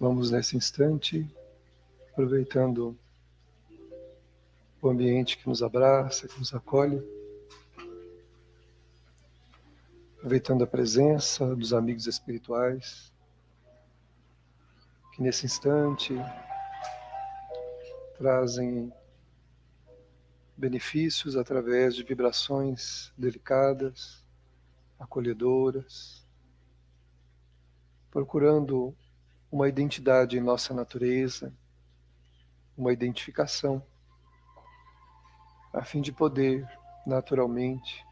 Vamos nesse instante, aproveitando o ambiente que nos abraça, que nos acolhe, aproveitando a presença dos amigos espirituais, que nesse instante trazem benefícios através de vibrações delicadas, acolhedoras, procurando uma identidade em nossa natureza, uma identificação, a fim de poder, naturalmente,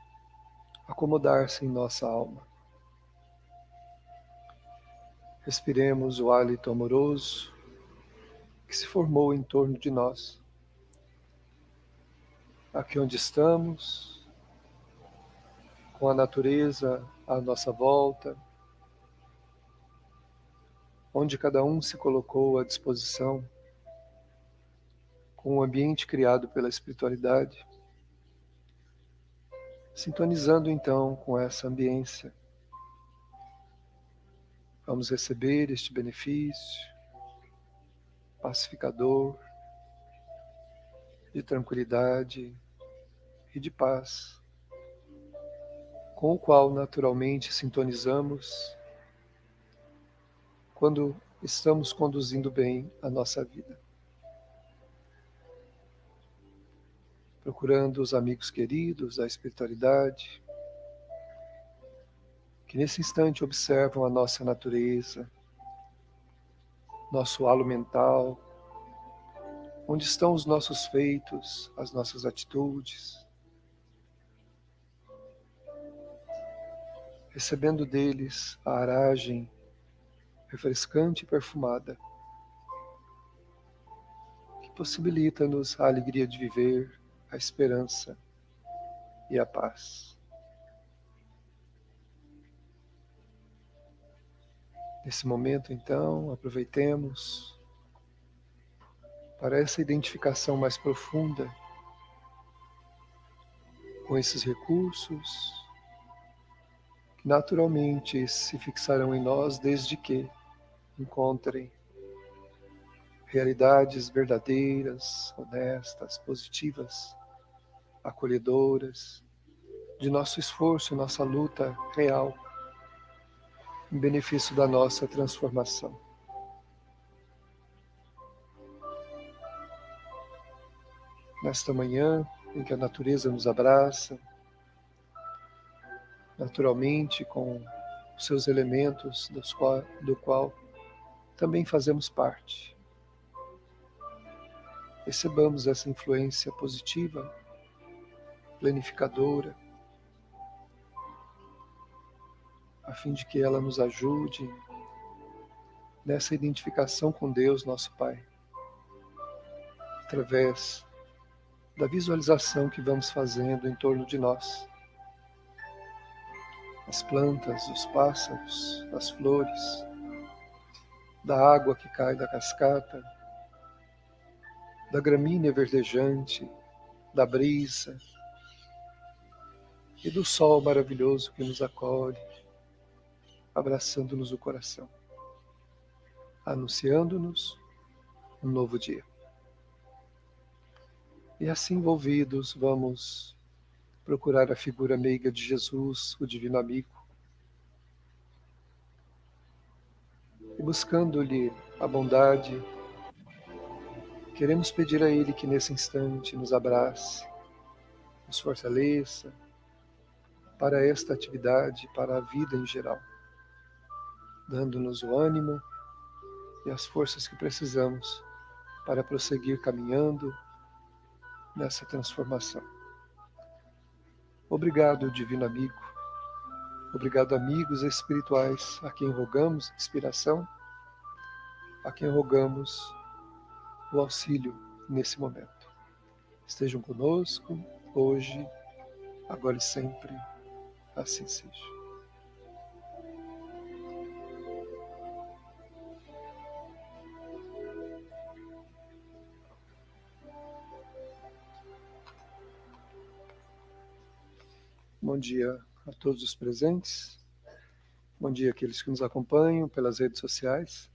acomodar-se em nossa alma. Respiremos o hálito amoroso que se formou em torno de nós. Aqui onde estamos, com a natureza à nossa volta, onde cada um se colocou à disposição, com o ambiente criado pela espiritualidade, sintonizando então com essa ambiência. Vamos receber este benefício pacificador, de tranquilidade e de paz, com o qual naturalmente sintonizamos quando estamos conduzindo bem a nossa vida. Procurando os amigos queridos da espiritualidade, que nesse instante observam a nossa natureza, nosso halo mental, onde estão os nossos feitos, as nossas atitudes, recebendo deles a aragem refrescante e perfumada, que possibilita-nos a alegria de viver, a esperança e a paz. Nesse momento, então, aproveitemos para essa identificação mais profunda com esses recursos que naturalmente se fixarão em nós desde que encontrem realidades verdadeiras, honestas, positivas, acolhedoras, de nosso esforço e nossa luta real em benefício da nossa transformação. Nesta manhã em que a natureza nos abraça, naturalmente com os seus elementos do qual também fazemos parte. Recebamos essa influência positiva, planificadora, a fim de que ela nos ajude nessa identificação com Deus, nosso Pai, através da visualização que vamos fazendo em torno de nós. As plantas, os pássaros, as flores, da água que cai da cascata, da gramínea verdejante, da brisa e do sol maravilhoso que nos acolhe, abraçando-nos o coração, anunciando-nos um novo dia. E assim envolvidos, vamos procurar a figura meiga de Jesus, o Divino Amigo, e buscando-lhe a bondade, queremos pedir a Ele que nesse instante nos abrace, nos fortaleça para esta atividade, para a vida em geral, dando-nos o ânimo e as forças que precisamos para prosseguir caminhando nessa transformação. Obrigado, Divino Amigo. Obrigado, amigos espirituais, a quem rogamos inspiração, a quem rogamos o auxílio nesse momento. Estejam conosco, hoje, agora e sempre, assim seja. Bom dia a todos os presentes, bom dia àqueles que nos acompanham pelas redes sociais.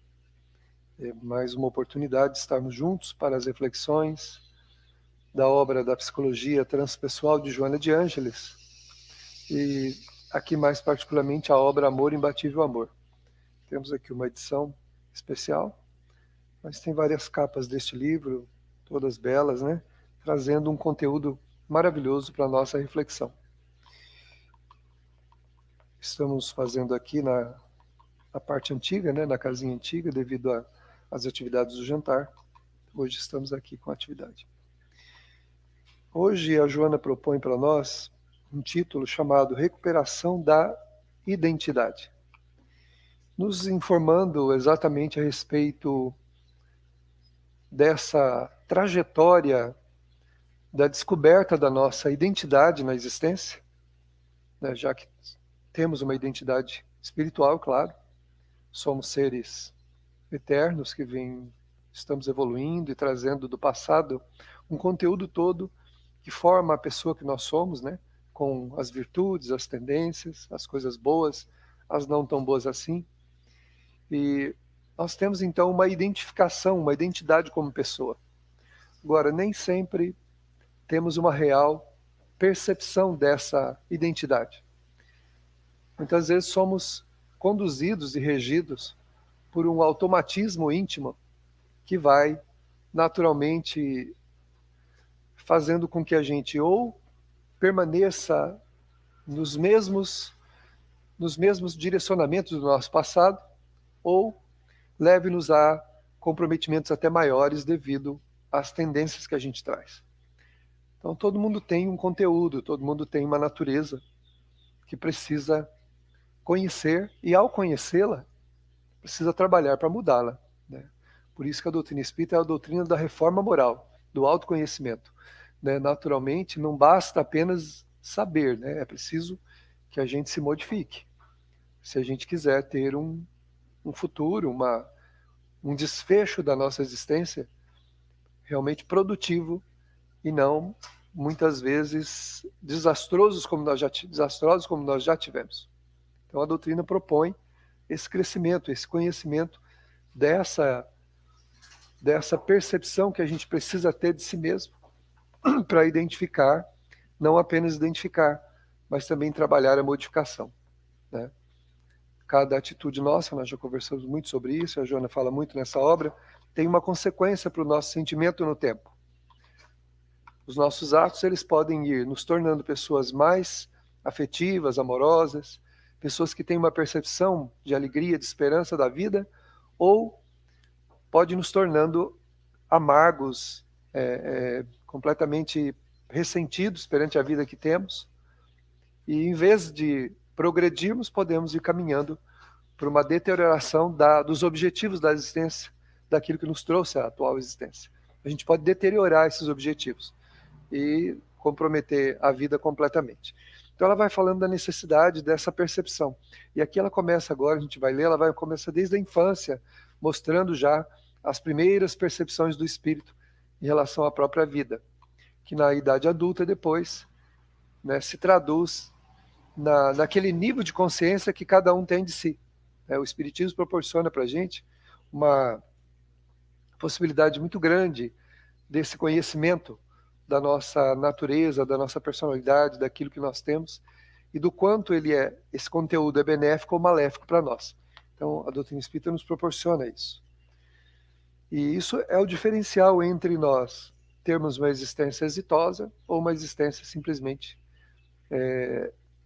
É mais uma oportunidade de estarmos juntos para as reflexões da obra da Psicologia Transpessoal de Joana de Ângeles, e aqui mais particularmente a obra Amor, Imbatível Amor. Temos aqui uma edição especial, mas tem várias capas deste livro, todas belas, né? Trazendo um conteúdo maravilhoso para a nossa reflexão. Estamos fazendo aqui na parte antiga, né? Na casinha antiga, devido às atividades do jantar. Hoje estamos aqui com a atividade. Hoje a Joana propõe para nós um título chamado Recuperação da Identidade, nos informando exatamente a respeito dessa trajetória da descoberta da nossa identidade na existência, né, já que temos uma identidade espiritual, claro, somos seres eternos que estamos evoluindo e trazendo do passado um conteúdo todo que forma a pessoa que nós somos, né, com as virtudes, as tendências, as coisas boas, as não tão boas assim. E nós temos então uma identificação, uma identidade como pessoa. Agora, nem sempre temos uma real percepção dessa identidade. Muitas vezes somos conduzidos e regidos por um automatismo íntimo que vai naturalmente fazendo com que a gente ou permaneça nos mesmos direcionamentos do nosso passado, ou leve-nos a comprometimentos até maiores devido às tendências que a gente traz. Então, todo mundo tem um conteúdo, todo mundo tem uma natureza que precisa conhecer, e ao conhecê-la, precisa trabalhar para mudá-la, né? Por isso que a doutrina espírita é a doutrina da reforma moral, do autoconhecimento, né? Naturalmente, não basta apenas saber, né? É preciso que a gente se modifique, se a gente quiser ter um futuro, um desfecho da nossa existência realmente produtivo e não, muitas vezes, desastrosos como nós já tivemos. Então a doutrina propõe esse crescimento, esse conhecimento dessa percepção que a gente precisa ter de si mesmo para identificar, não apenas identificar, mas também trabalhar a modificação, né? Cada atitude nossa, nós já conversamos muito sobre isso, a Joana fala muito nessa obra, tem uma consequência para o nosso sentimento no tempo. Os nossos atos, eles podem ir nos tornando pessoas mais afetivas, amorosas, pessoas que têm uma percepção de alegria, de esperança da vida, ou pode nos tornando amargos, completamente ressentidos perante a vida que temos, e em vez de progredirmos, podemos ir caminhando por uma deterioração dos objetivos da existência, daquilo que nos trouxe à atual existência. A gente pode deteriorar esses objetivos e comprometer a vida completamente. Então ela vai falando da necessidade dessa percepção. E aqui ela começa agora, a gente vai ler, ela vai começar desde a infância, mostrando já as primeiras percepções do espírito em relação à própria vida, que na idade adulta depois, né, se traduz naquele nível de consciência que cada um tem de si. O Espiritismo proporciona para a gente uma possibilidade muito grande desse conhecimento da nossa natureza, da nossa personalidade, daquilo que nós temos, e do quanto esse conteúdo é benéfico ou maléfico para nós. Então, a doutrina espírita nos proporciona isso. E isso é o diferencial entre nós termos uma existência exitosa ou uma existência simplesmente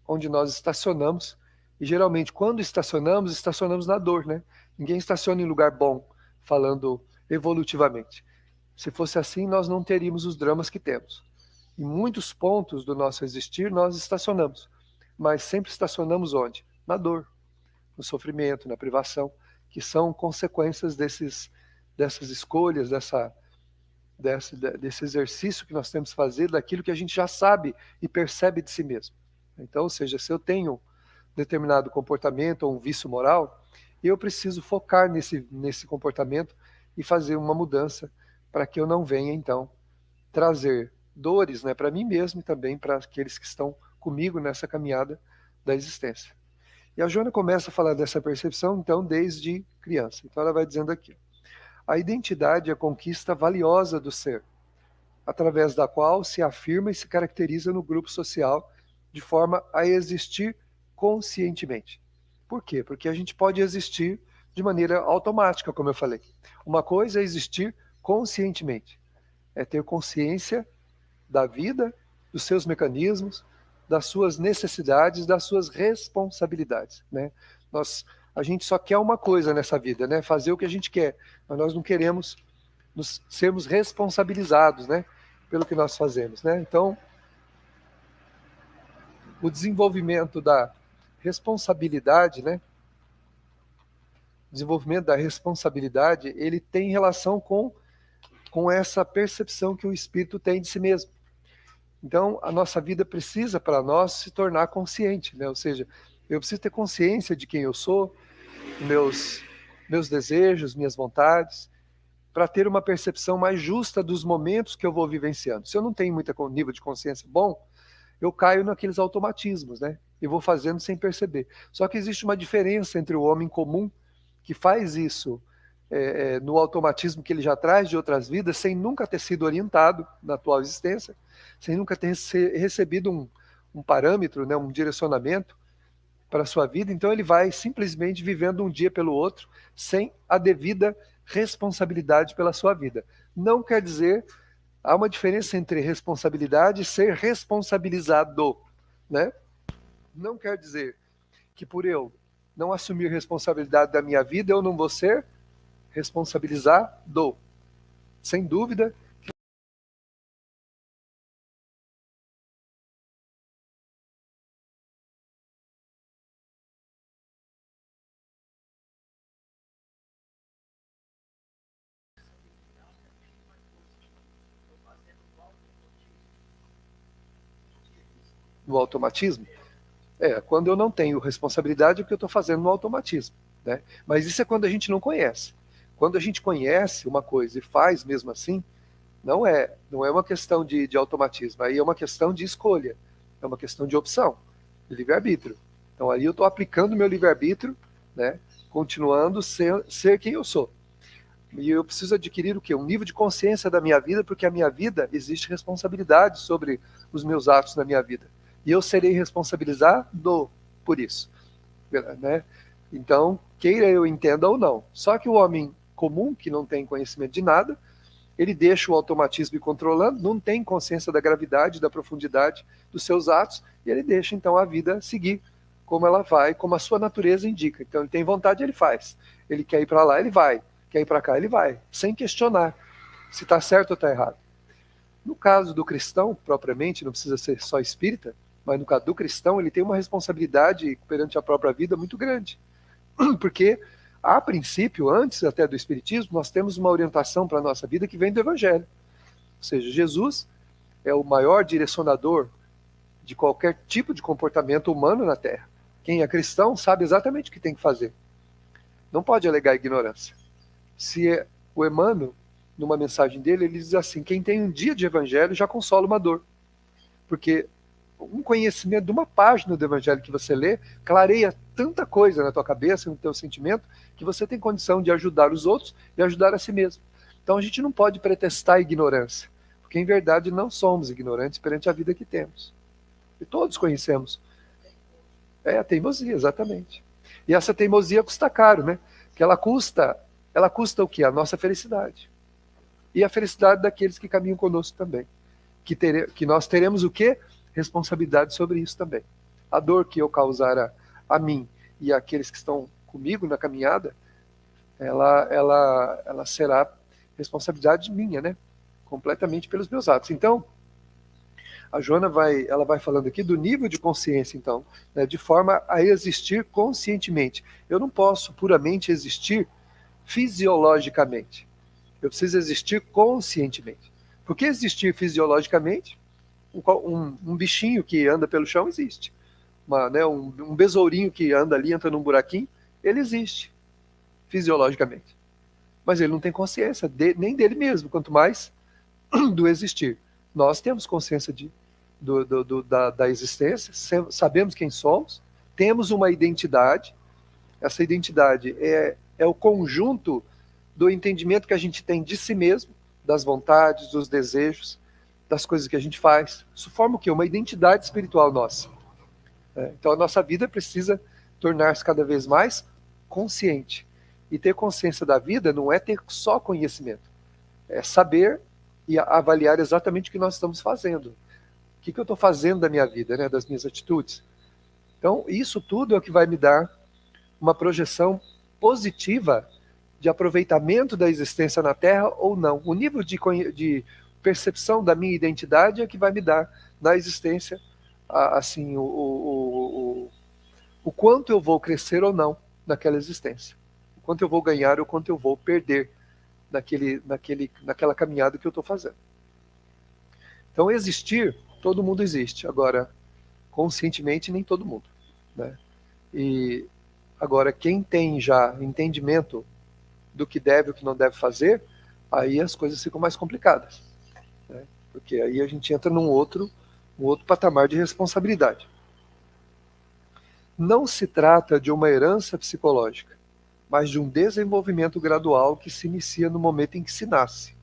onde nós estacionamos. E geralmente, quando estacionamos na dor, né? Ninguém estaciona em lugar bom, falando evolutivamente. Se fosse assim, nós não teríamos os dramas que temos. Em muitos pontos do nosso existir, nós estacionamos. Mas sempre estacionamos onde? Na dor, no sofrimento, na privação, que são consequências dessas escolhas, desse exercício que nós temos que fazer, daquilo que a gente já sabe e percebe de si mesmo. Então, ou seja, se eu tenho determinado comportamento ou um vício moral, eu preciso focar nesse comportamento e fazer uma mudança para que eu não venha, então, trazer dores, né, para mim mesmo e também para aqueles que estão comigo nessa caminhada da existência. E a Joana começa a falar dessa percepção, então, desde criança. Então ela vai dizendo aqui: A identidade é a conquista valiosa do ser, através da qual se afirma e se caracteriza no grupo social de forma a existir conscientemente. Por quê? Porque a gente pode existir de maneira automática, como eu falei. Uma coisa é existir conscientemente, é ter consciência da vida, dos seus mecanismos, das suas necessidades, das suas responsabilidades, né? A gente só quer uma coisa nessa vida, né? Fazer o que a gente quer, mas nós não queremos sermos responsabilizados, né? Pelo que nós fazemos, né? Então, o desenvolvimento da responsabilidade, né? O desenvolvimento da responsabilidade, ele tem relação com essa percepção que o espírito tem de si mesmo. Então, a nossa vida precisa, para nós, se tornar consciente, né? Ou seja, eu preciso ter consciência de quem eu sou, meus desejos, minhas vontades, para ter uma percepção mais justa dos momentos que eu vou vivenciando. Se eu não tenho muito nível de consciência bom, eu caio naqueles automatismos, né? E vou fazendo sem perceber. Só que existe uma diferença entre o homem comum, que faz isso no automatismo que ele já traz de outras vidas, sem nunca ter sido orientado na atual existência, sem nunca ter recebido um parâmetro, né, um direcionamento para a sua vida. Então ele vai simplesmente vivendo um dia pelo outro, sem a devida responsabilidade pela sua vida. Não quer dizer, há uma diferença entre responsabilidade e ser responsabilizado, né? Não quer dizer que por eu não assumir responsabilidade da minha vida, eu não vou ser responsabilizado. Sem dúvida. No automatismo, quando eu não tenho responsabilidade, o que eu estou fazendo no automatismo, né? Mas isso é quando a gente não conhece. Quando a gente conhece uma coisa e faz mesmo assim, não é uma questão de automatismo, aí é uma questão de escolha, é uma questão de opção, de livre-arbítrio. Então aí eu estou aplicando o meu livre-arbítrio, né? Continuando ser quem eu sou. E eu preciso adquirir o quê? Um nível de consciência da minha vida, porque a minha vida existe responsabilidade sobre os meus atos na minha vida. E eu serei responsabilizado por isso, né? Então, queira eu entenda ou não. Só que o homem comum, que não tem conhecimento de nada, ele deixa o automatismo ir controlando, não tem consciência da gravidade, da profundidade dos seus atos, e ele deixa então a vida seguir como ela vai, como a sua natureza indica. Então ele tem vontade, ele faz. Ele quer ir para lá, ele vai. Quer ir para cá, ele vai, sem questionar se está certo ou está errado. No caso do cristão, propriamente, não precisa ser só espírita, mas no caso do cristão, ele tem uma responsabilidade perante a própria vida muito grande. Porque, a princípio, antes até do espiritismo, nós temos uma orientação para a nossa vida que vem do evangelho. Ou seja, Jesus é o maior direcionador de qualquer tipo de comportamento humano na Terra. Quem é cristão sabe exatamente o que tem que fazer. Não pode alegar ignorância. Se o Emmanuel, numa mensagem dele, ele diz assim: quem tem um dia de evangelho já consola uma dor. Porque um conhecimento de uma página do evangelho que você lê clareia tanta coisa na tua cabeça, no teu sentimento, que você tem condição de ajudar os outros e ajudar a si mesmo. Então a gente não pode pretextar a ignorância, porque em verdade não somos ignorantes perante a vida que temos. E todos conhecemos. É a teimosia, exatamente. E essa teimosia custa caro, né? Que ela custa o quê? A nossa felicidade. E a felicidade daqueles que caminham conosco também. Que nós teremos o quê? Responsabilidade sobre isso também. A dor que eu causar a mim e àqueles que estão comigo na caminhada, ela será responsabilidade minha, né? Completamente pelos meus atos. Então, a Joana vai falando aqui do nível de consciência, então, né, de forma a existir conscientemente. Eu não posso puramente existir fisiologicamente. Eu preciso existir conscientemente. Porque existir fisiologicamente, um bichinho que anda pelo chão existe. Um besourinho que anda ali, entra num buraquinho, ele existe fisiologicamente. Mas ele não tem consciência nem dele mesmo, quanto mais do existir. Nós temos consciência da existência, sabemos quem somos, temos uma identidade. Essa identidade é o conjunto do entendimento que a gente tem de si mesmo, das vontades, dos desejos, das coisas que a gente faz. Isso forma o quê? Uma identidade espiritual nossa. Então a nossa vida precisa tornar-se cada vez mais consciente. E ter consciência da vida não é ter só conhecimento, é saber e avaliar exatamente o que nós estamos fazendo. O que eu estou fazendo da minha vida, né, das minhas atitudes. Então isso tudo é o que vai me dar uma projeção positiva de aproveitamento da existência na Terra ou não. O nível de percepção da minha identidade é que vai me dar na existência assim, o quanto eu vou crescer ou não naquela existência. O quanto eu vou ganhar ou o quanto eu vou perder naquela caminhada que eu estou fazendo. Então existir, todo mundo existe. Agora, conscientemente, nem todo mundo, né? E agora, quem tem já entendimento do que deve e o que não deve fazer, aí as coisas ficam mais complicadas, né? Porque aí a gente entra num outro patamar de responsabilidade. Não se trata de uma herança psicológica, mas de um desenvolvimento gradual que se inicia no momento em que se nasce.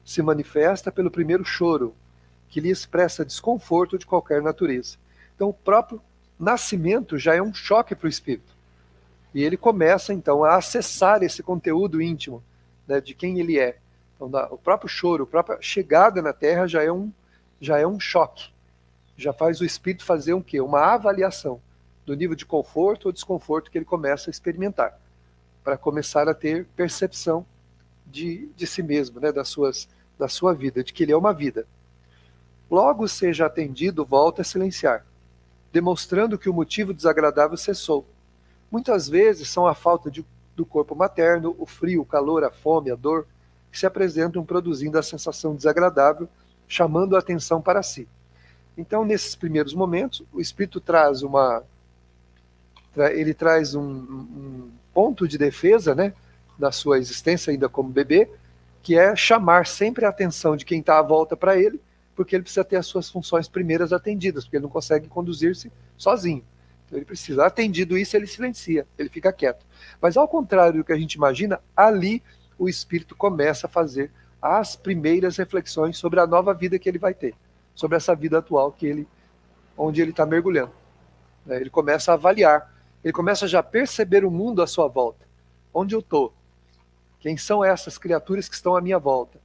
Se manifesta pelo primeiro choro, que lhe expressa desconforto de qualquer natureza. Então, o próprio nascimento já é um choque para o espírito. E ele começa, então, a acessar esse conteúdo íntimo, né, de quem ele é. Então, o próprio choro, a própria chegada na Terra já é um choque. Já faz o espírito fazer um quê? Uma avaliação do nível de conforto ou desconforto que ele começa a experimentar, para começar a ter percepção de si mesmo, né, da sua vida, de que ele é uma vida. Logo seja atendido, volta a silenciar, demonstrando que o motivo desagradável cessou. Muitas vezes são a falta do corpo materno, o frio, o calor, a fome, a dor, que se apresentam produzindo a sensação desagradável, chamando a atenção para si. Então, nesses primeiros momentos, o espírito traz um ponto de defesa, né, da sua existência ainda como bebê, que é chamar sempre a atenção de quem está à volta para ele, porque ele precisa ter as suas funções primeiras atendidas, porque ele não consegue conduzir-se sozinho. Então ele precisa, atendido isso, ele silencia, ele fica quieto. Mas ao contrário do que a gente imagina, ali o espírito começa a fazer as primeiras reflexões sobre a nova vida que ele vai ter, sobre essa vida atual onde ele está mergulhando. Ele começa a avaliar, ele começa já a perceber o mundo à sua volta. Onde eu estou? Quem são essas criaturas que estão à minha volta?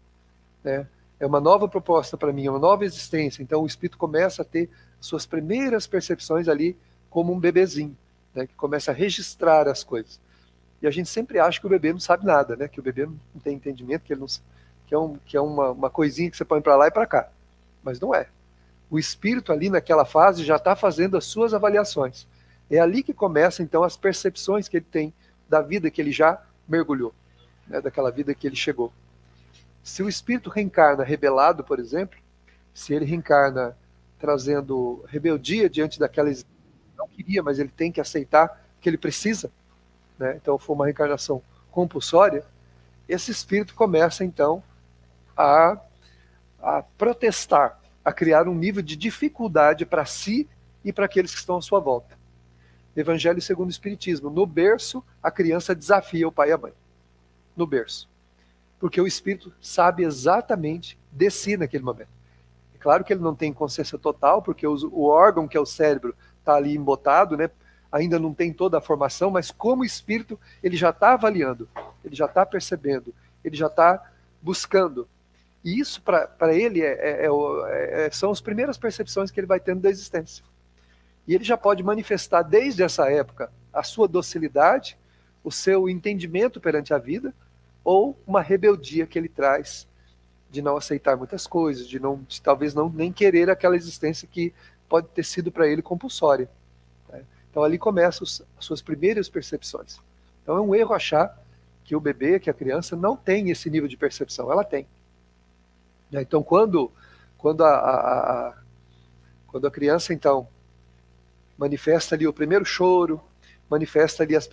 É uma nova proposta para mim, é uma nova existência. Então o espírito começa a ter suas primeiras percepções ali como um bebezinho, né, que começa a registrar as coisas. E a gente sempre acha que o bebê não sabe nada, né, que o bebê não tem entendimento, que ele não, que é uma coisinha que você põe para lá e para cá. Mas não é. O espírito ali naquela fase já está fazendo as suas avaliações. É ali que começa então as percepções que ele tem da vida que ele já mergulhou, né, daquela vida que ele chegou. Se o espírito reencarna rebelado, por exemplo, se ele reencarna trazendo rebeldia diante daquela existência, não queria, mas ele tem que aceitar que ele precisa, né? Então foi uma reencarnação compulsória, esse espírito começa então a protestar, a criar um nível de dificuldade para si e para aqueles que estão à sua volta. Evangelho segundo o Espiritismo. No berço, a criança desafia o pai e a mãe. No berço. Porque o espírito sabe exatamente de si naquele momento. É claro que ele não tem consciência total, porque o órgão que é o cérebro está ali embotado, né? Ainda não tem toda a formação, mas como espírito ele já está avaliando, ele já está percebendo, ele já está buscando. E isso para ele são as primeiras percepções que ele vai tendo da existência. E ele já pode manifestar desde essa época a sua docilidade, o seu entendimento perante a vida, ou uma rebeldia que ele traz de não aceitar muitas coisas, de talvez não nem querer aquela existência que pode ter sido para ele compulsória. Né? Então ali começam as suas primeiras percepções. Então é um erro achar que o bebê, que a criança, não tem esse nível de percepção. Ela tem. Então quando a criança então manifesta ali o primeiro choro, manifesta ali os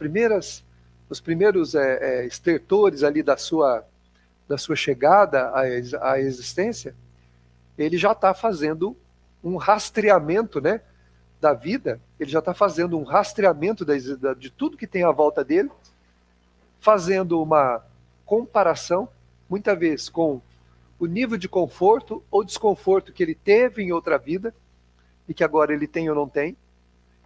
primeiros estertores ali da sua chegada à existência, ele já está fazendo um rastreamento, né, da vida, ele já está fazendo um rastreamento de tudo que tem à volta dele, fazendo uma comparação, muitas vezes com o nível de conforto ou desconforto que ele teve em outra vida e que agora ele tem ou não tem.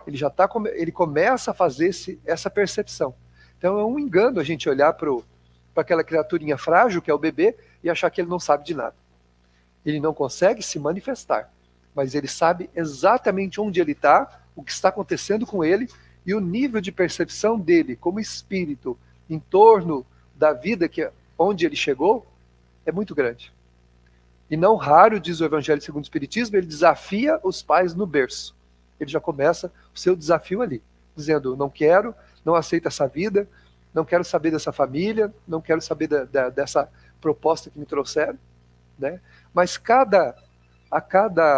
Ele começa a fazer essa percepção. Então é um engano a gente olhar para aquela criaturinha frágil que é o bebê e achar que ele não sabe de nada. Ele não consegue se manifestar, mas ele sabe exatamente onde ele está, o que está acontecendo com ele e o nível de percepção dele como espírito em torno da vida onde ele chegou é muito grande. E não raro, diz o Evangelho segundo o Espiritismo, ele desafia os pais no berço. Ele já começa o seu desafio ali, dizendo, não quero, não aceito essa vida, não quero saber dessa família, não quero saber dessa proposta que me trouxeram, né? Mas a cada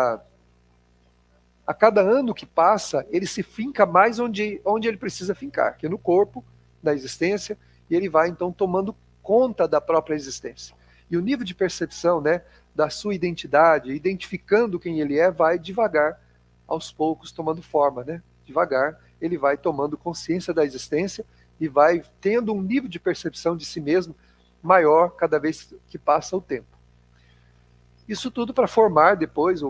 ano que passa, ele se finca mais onde ele precisa fincar, que é no corpo, da existência, e ele vai então tomando conta da própria existência. E o nível de percepção, né, da sua identidade, identificando quem ele é, vai devagar, aos poucos, tomando forma, né? Devagar, ele vai tomando consciência da existência e vai tendo um nível de percepção de si mesmo maior cada vez que passa o tempo. Isso tudo para formar depois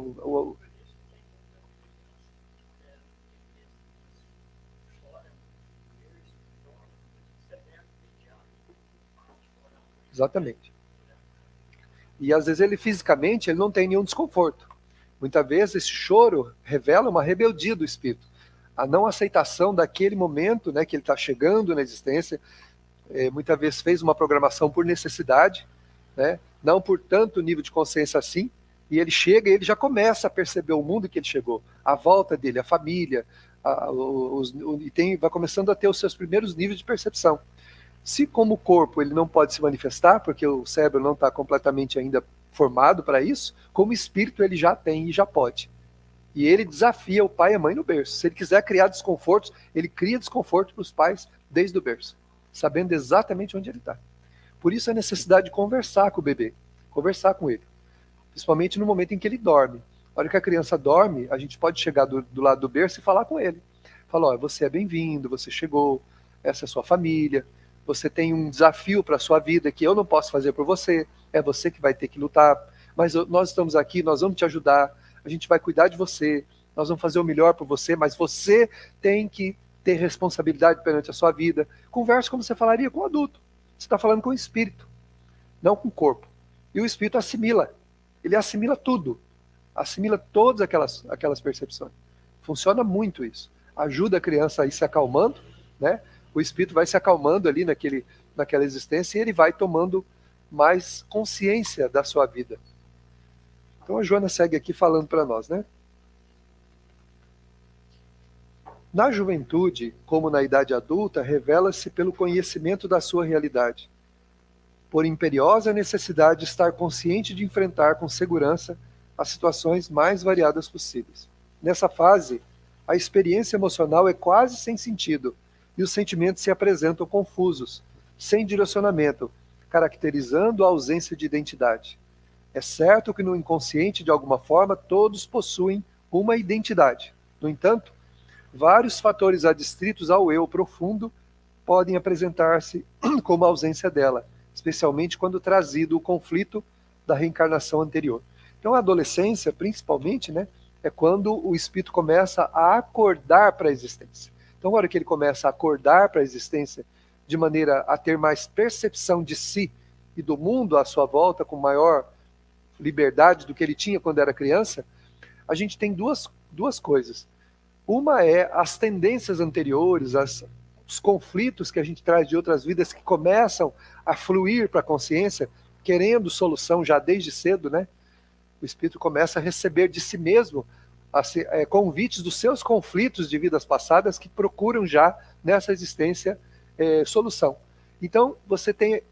Exatamente. E às vezes ele fisicamente ele não tem nenhum desconforto. Muitas vezes esse choro revela uma rebeldia do espírito, a não aceitação daquele momento, né, que ele está chegando na existência. Muitas vezes fez uma programação por necessidade, né, não por tanto nível de consciência assim, e ele chega e ele já começa a perceber o mundo que ele chegou, a volta dele, a família, vai começando a ter os seus primeiros níveis de percepção. Se como corpo ele não pode se manifestar, porque o cérebro não está completamente ainda formado para isso, como espírito ele já tem e já pode. E ele desafia o pai e a mãe no berço. Se ele quiser criar desconfortos, ele cria desconforto para os pais desde o berço, sabendo exatamente onde ele está. Por isso a necessidade de conversar com o bebê, conversar com ele, principalmente no momento em que ele dorme. Na hora que a criança dorme, a gente pode chegar do lado do berço e falar com ele. Falar, você é bem-vindo, você chegou, essa é a sua família, você tem um desafio para a sua vida que eu não posso fazer por você, é você que vai ter que lutar, mas nós estamos aqui, nós vamos te ajudar, a gente vai cuidar de você, nós vamos fazer o melhor por você, mas você tem que ter responsabilidade perante a sua vida. Converse como você falaria com um adulto. Você está falando com o espírito, não com o corpo. E o espírito assimila. Ele assimila tudo. Assimila todas aquelas percepções. Funciona muito isso. Ajuda a criança a ir se acalmando, né? O espírito vai se acalmando ali naquela existência e ele vai tomando mais consciência da sua vida. Então a Joana segue aqui falando para nós, né? Na juventude, como na idade adulta, revela-se pelo conhecimento da sua realidade, por imperiosa necessidade de estar consciente de enfrentar com segurança as situações mais variadas possíveis. Nessa fase, a experiência emocional é quase sem sentido e os sentimentos se apresentam confusos, sem direcionamento, caracterizando a ausência de identidade. É certo que no inconsciente, de alguma forma, todos possuem uma identidade. No entanto, vários fatores adstritos ao eu profundo podem apresentar-se como a ausência dela, especialmente quando trazido o conflito da reencarnação anterior. Então, a adolescência, principalmente, né, é quando o espírito começa a acordar para a existência. Então, na hora que ele começa a acordar para a existência, de maneira a ter mais percepção de si e do mundo à sua volta, com maior liberdade do que ele tinha quando era criança, a gente tem duas coisas. Uma é as tendências anteriores, os conflitos que a gente traz de outras vidas que começam a fluir para a consciência, querendo solução já desde cedo, né? O espírito começa a receber de si mesmo convites dos seus conflitos de vidas passadas que procuram já nessa existência solução. Então, você tem,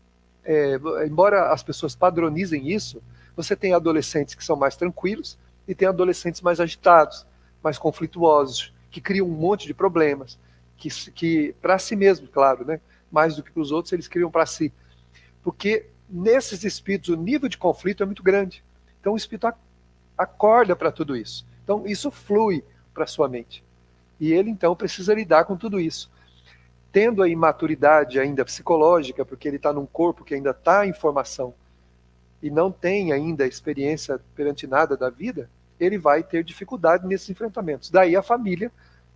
embora as pessoas padronizem isso, você tem adolescentes que são mais tranquilos e tem adolescentes mais agitados, mais conflituosos, que criam um monte de problemas, que para si mesmo, claro, né? Mais do que para os outros, eles criam para si. Porque nesses espíritos o nível de conflito é muito grande. Então o espírito acorda para tudo isso. Então isso flui para a sua mente. E ele então precisa lidar com tudo isso. tendo a imaturidade ainda psicológica, porque ele está num corpo que ainda está em formação e não tem ainda experiência perante nada da vida, ele vai ter dificuldade nesses enfrentamentos. Daí a família,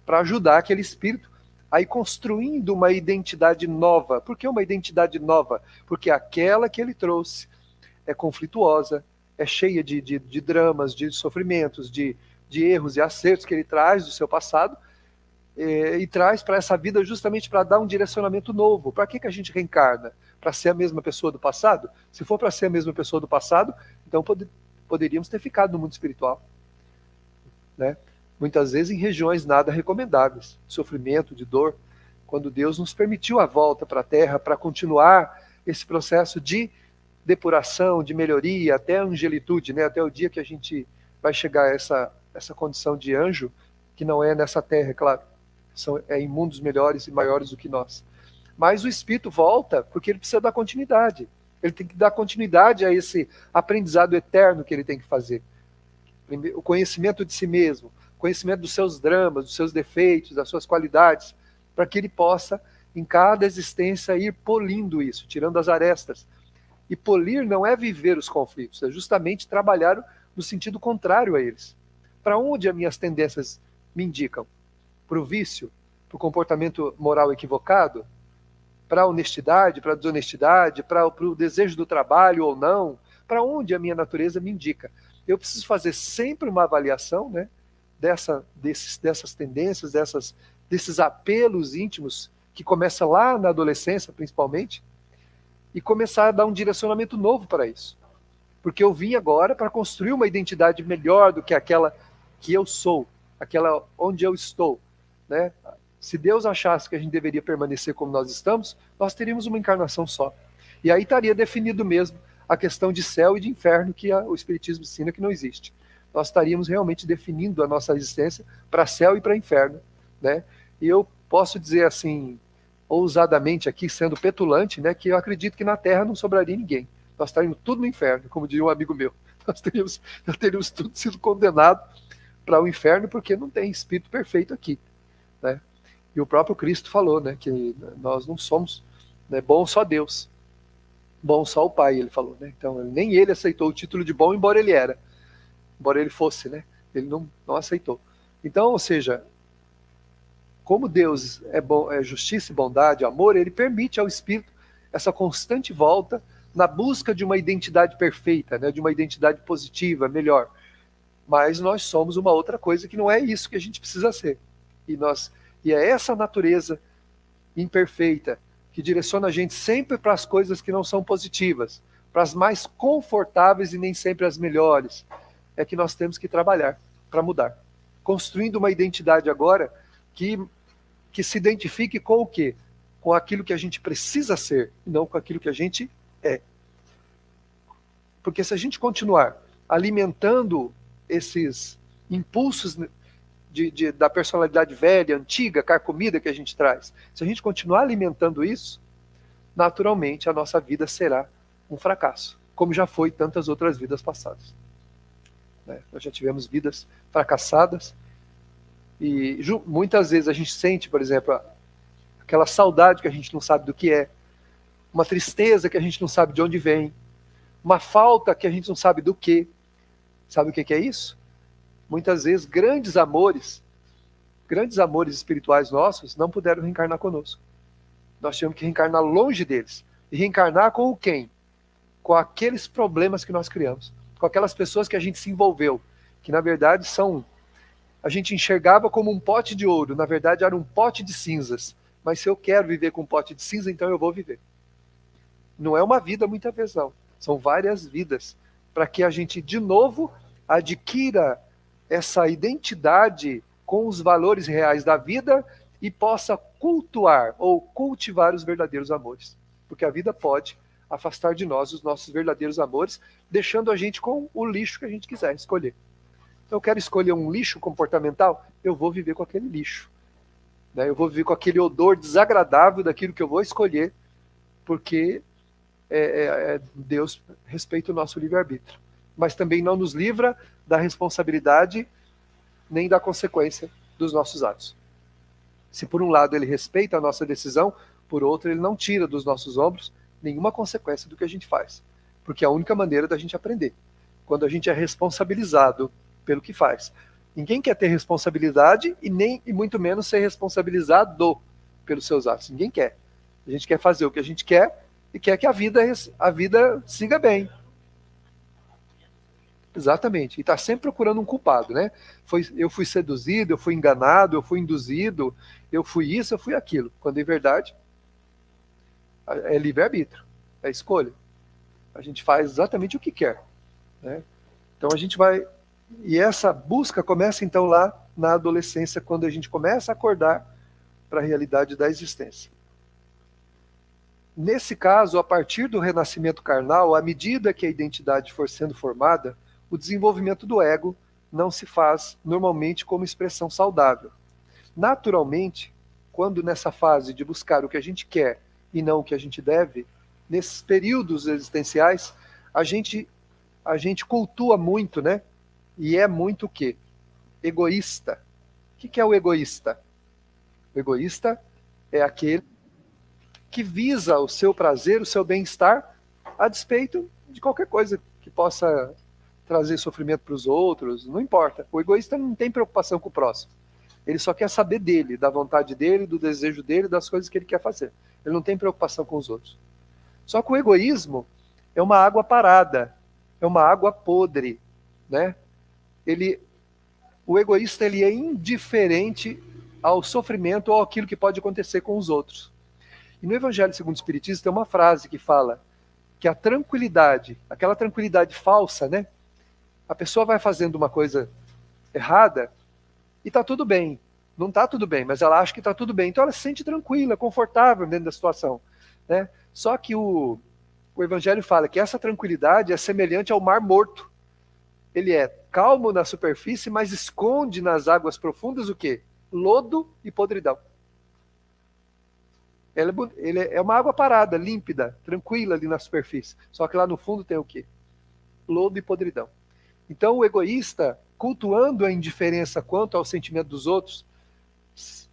para ajudar aquele espírito a ir construindo uma identidade nova. Por que uma identidade nova? Porque aquela que ele trouxe é conflituosa, é cheia de dramas, de sofrimentos, de erros e acertos que ele traz do seu passado, e traz para essa vida justamente para dar um direcionamento novo. Para que a gente reencarna? Para ser a mesma pessoa do passado? Se for para ser a mesma pessoa do passado, então poderíamos ter ficado no mundo espiritual, né? Muitas vezes em regiões nada recomendáveis, de sofrimento, de dor, quando Deus nos permitiu a volta para a Terra para continuar esse processo de depuração, de melhoria, até a angelitude, né? Até o dia que a gente vai chegar a essa condição de anjo, que não é nessa Terra, é claro, em mundos melhores e maiores do que nós. Mas o espírito volta porque ele precisa dar continuidade. Ele tem que dar continuidade a esse aprendizado eterno que ele tem que fazer. O conhecimento de si mesmo, conhecimento dos seus dramas, dos seus defeitos, das suas qualidades, para que ele possa, em cada existência, ir polindo isso, tirando as arestas. E polir não é viver os conflitos, é justamente trabalhar no sentido contrário a eles. Para onde as minhas tendências me indicam? Para o vício? Para o comportamento moral equivocado? Para a honestidade, para a desonestidade, para o desejo do trabalho ou não? Para onde a minha natureza me indica? Eu preciso fazer sempre uma avaliação, né, dessas tendências, desses apelos íntimos, que começa lá na adolescência, principalmente, e começar a dar um direcionamento novo para isso. Porque eu vim agora para construir uma identidade melhor do que aquela que eu sou, aquela onde eu estou, né? Se Deus achasse que a gente deveria permanecer como nós estamos, nós teríamos uma encarnação só. E aí estaria definido mesmo a questão de céu e de inferno, que o Espiritismo ensina que não existe. Nós estaríamos realmente definindo a nossa existência para céu e para inferno, né? E eu posso dizer assim, ousadamente aqui, sendo petulante, né, que eu acredito que na Terra não sobraria ninguém. Nós estaríamos tudo no inferno, como diria um amigo meu. Nós teríamos tudo sido condenado para o inferno, porque não tem espírito perfeito aqui, né? E o próprio Cristo falou, né, que nós não somos, né, bom só Deus, bom só o Pai, ele falou, né? Então nem ele aceitou o título de bom, embora ele fosse, né? Ele não aceitou. Então, ou seja, como Deus é bom, é justiça e bondade, amor, ele permite ao espírito essa constante volta na busca de uma identidade perfeita, né, de uma identidade positiva, melhor. Mas nós somos uma outra coisa que não é isso que a gente precisa ser. E é essa natureza imperfeita que direciona a gente sempre para as coisas que não são positivas, para as mais confortáveis e nem sempre as melhores, é que nós temos que trabalhar para mudar. Construindo uma identidade agora que se identifique com o quê? Com aquilo que a gente precisa ser, e não com aquilo que a gente é. Porque se a gente continuar alimentando esses impulsos da personalidade velha, antiga, carcomida que a gente traz, se a gente continuar alimentando isso, naturalmente a nossa vida será um fracasso, como já foi tantas outras vidas passadas. Nós já tivemos vidas fracassadas, e muitas vezes a gente sente, por exemplo, aquela saudade que a gente não sabe do que é, uma tristeza que a gente não sabe de onde vem, uma falta que a gente não sabe do que. Sabe o que é isso? Muitas vezes grandes amores espirituais nossos não puderam reencarnar conosco. Nós tivemos que reencarnar longe deles. E reencarnar com o quem? Com aqueles problemas que nós criamos, com aquelas pessoas que a gente se envolveu, que na verdade a gente enxergava como um pote de ouro, na verdade era um pote de cinzas. Mas se eu quero viver com um pote de cinza, então eu vou viver. Não é uma vida muitas vezes, não. São várias vidas, para que a gente de novo adquira essa identidade com os valores reais da vida e possa cultuar ou cultivar os verdadeiros amores. Porque a vida pode afastar de nós os nossos verdadeiros amores, deixando a gente com o lixo que a gente quiser escolher. Então eu quero escolher um lixo comportamental, eu vou viver com aquele lixo. Eu vou viver com aquele odor desagradável daquilo que eu vou escolher, porque Deus respeita o nosso livre-arbítrio. Mas também não nos livra da responsabilidade nem da consequência dos nossos atos. Se por um lado ele respeita a nossa decisão, por outro ele não tira dos nossos ombros nenhuma consequência do que a gente faz. Porque é a única maneira da gente aprender. Quando a gente é responsabilizado pelo que faz. Ninguém quer ter responsabilidade e muito menos ser responsabilizado pelos seus atos. Ninguém quer. A gente quer fazer o que a gente quer e quer que a vida siga bem. Exatamente. E está sempre procurando um culpado, né? Eu fui seduzido, eu fui enganado, eu fui induzido, eu fui isso, eu fui aquilo. Quando em verdade é livre-arbítrio, é escolha. A gente faz exatamente o que quer, né? Então a gente vai... E essa busca começa então lá na adolescência, quando a gente começa a acordar para a realidade da existência. Nesse caso, a partir do renascimento carnal, à medida que a identidade for sendo formada, o desenvolvimento do ego não se faz normalmente como expressão saudável. Naturalmente, quando nessa fase de buscar o que a gente quer e não o que a gente deve, nesses períodos existenciais, a gente cultua muito, né? E é muito o quê? Egoísta. O que é o egoísta? O egoísta é aquele que visa o seu prazer, o seu bem-estar, a despeito de qualquer coisa que possa trazer sofrimento para os outros, não importa. O egoísta não tem preocupação com o próximo. Ele só quer saber dele, da vontade dele, do desejo dele, das coisas que ele quer fazer. Ele não tem preocupação com os outros. Só que o egoísmo é uma água parada, é uma água podre, né? O egoísta ele é indiferente ao sofrimento ou àquilo que pode acontecer com os outros. E no Evangelho segundo o Espiritismo tem uma frase que fala que a tranquilidade, aquela tranquilidade falsa, né? A pessoa vai fazendo uma coisa errada e está tudo bem. Não está tudo bem, mas ela acha que está tudo bem. Então ela se sente tranquila, confortável dentro da situação, né? Só que o Evangelho fala que essa tranquilidade é semelhante ao mar morto. Ele é calmo na superfície, mas esconde nas águas profundas o quê? Lodo e podridão. Ele é uma água parada, límpida, tranquila ali na superfície. Só que lá no fundo tem o quê? Lodo e podridão. Então o egoísta, cultuando a indiferença quanto ao sentimento dos outros,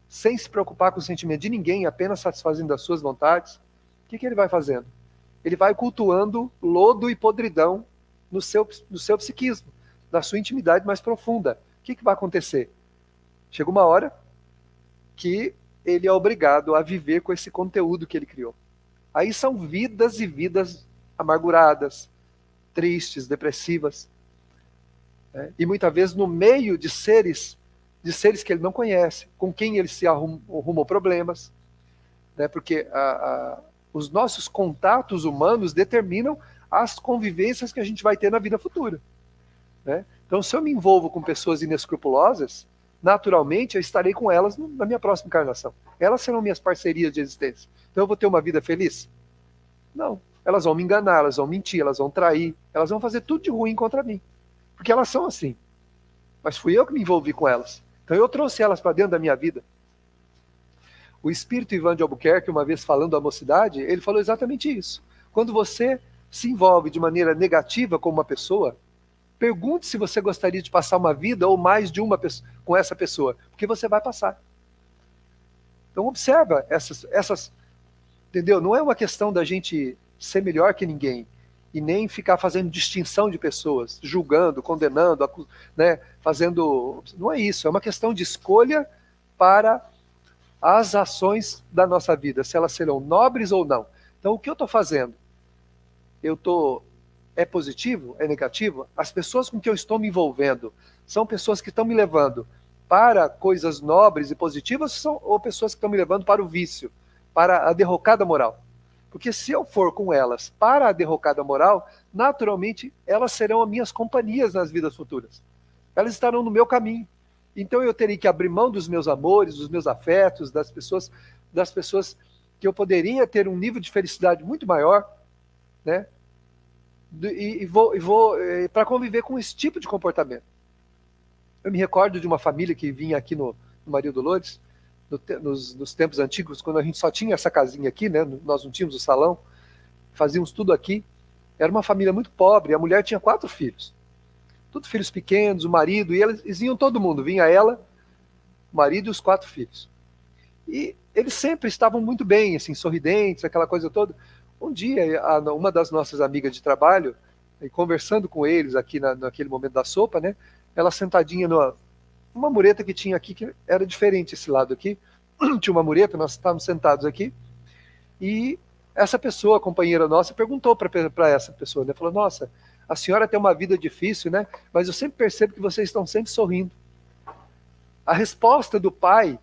sem se preocupar com o sentimento de ninguém, apenas satisfazendo as suas vontades, o que ele vai fazendo? Ele vai cultuando lodo e podridão no seu psiquismo, na sua intimidade mais profunda. O que vai acontecer? Chega uma hora que ele é obrigado a viver com esse conteúdo que ele criou. Aí são vidas e vidas amarguradas, tristes, depressivas, né? E muitas vezes no meio de seres que ele não conhece, com quem ele se arrumou problemas, né? Porque os nossos contatos humanos determinam as convivências que a gente vai ter na vida futura, né? Então, se eu me envolvo com pessoas inescrupulosas, naturalmente eu estarei com elas na minha próxima encarnação. Elas serão minhas parcerias de existência. Então eu vou ter uma vida feliz? Não. Elas vão me enganar, elas vão mentir, elas vão trair, elas vão fazer tudo de ruim contra mim. Porque elas são assim. Mas fui eu que me envolvi com elas. Então eu trouxe elas para dentro da minha vida. O espírito Ivan de Albuquerque, uma vez falando à mocidade, ele falou exatamente isso. Quando você se envolve de maneira negativa com uma pessoa, pergunte se você gostaria de passar uma vida ou mais de uma com essa pessoa, porque você vai passar. Então observa essas, entendeu? Não é uma questão da gente ser melhor que ninguém e nem ficar fazendo distinção de pessoas, julgando, condenando, né, fazendo... Não é isso, é uma questão de escolha para as ações da nossa vida, se elas serão nobres ou não. Então o que eu estou fazendo? É positivo? É negativo? As pessoas com que eu estou me envolvendo são pessoas que estão me levando para coisas nobres e positivas ou pessoas que estão me levando para o vício, para a derrocada moral? Porque se eu for com elas para a derrocada moral, naturalmente elas serão as minhas companhias nas vidas futuras. Elas estarão no meu caminho. Então eu terei que abrir mão dos meus amores, dos meus afetos, das pessoas que eu poderia ter um nível de felicidade muito maior, né? E vou para conviver com esse tipo de comportamento. Eu me recordo de uma família que vinha aqui no Maria Dolores, nos tempos antigos, quando a gente só tinha essa casinha aqui, né? Nós não tínhamos o salão, fazíamos tudo aqui. Era uma família muito pobre, a mulher tinha 4 filhos. Todos filhos pequenos, o marido, e eles iam todo mundo, vinha ela, o marido e os 4 filhos. E eles sempre estavam muito bem, assim, sorridentes, aquela coisa toda. Um dia, uma das nossas amigas de trabalho, conversando com eles aqui naquele momento da sopa, né? Ela sentadinha numa mureta que tinha aqui, que era diferente esse lado aqui. Tinha uma mureta, nós estávamos sentados aqui, e essa pessoa, a companheira nossa, perguntou para essa pessoa, né? Falou, nossa, a senhora tem uma vida difícil, né? Mas eu sempre percebo que vocês estão sempre sorrindo. A resposta do pai,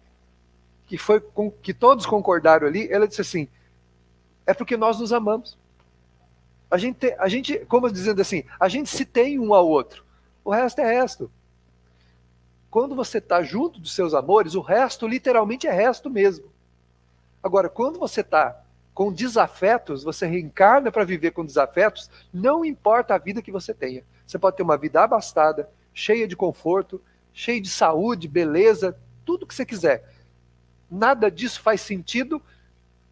que foi com que todos concordaram ali, ela disse assim, é porque nós nos amamos. A gente, como dizendo assim, a gente se tem um ao outro. O resto é resto. Quando você está junto dos seus amores, o resto literalmente é resto mesmo. Agora, quando você está com desafetos, você reencarna para viver com desafetos, não importa a vida que você tenha. Você pode ter uma vida abastada, cheia de conforto, cheia de saúde, beleza, tudo que você quiser. Nada disso faz sentido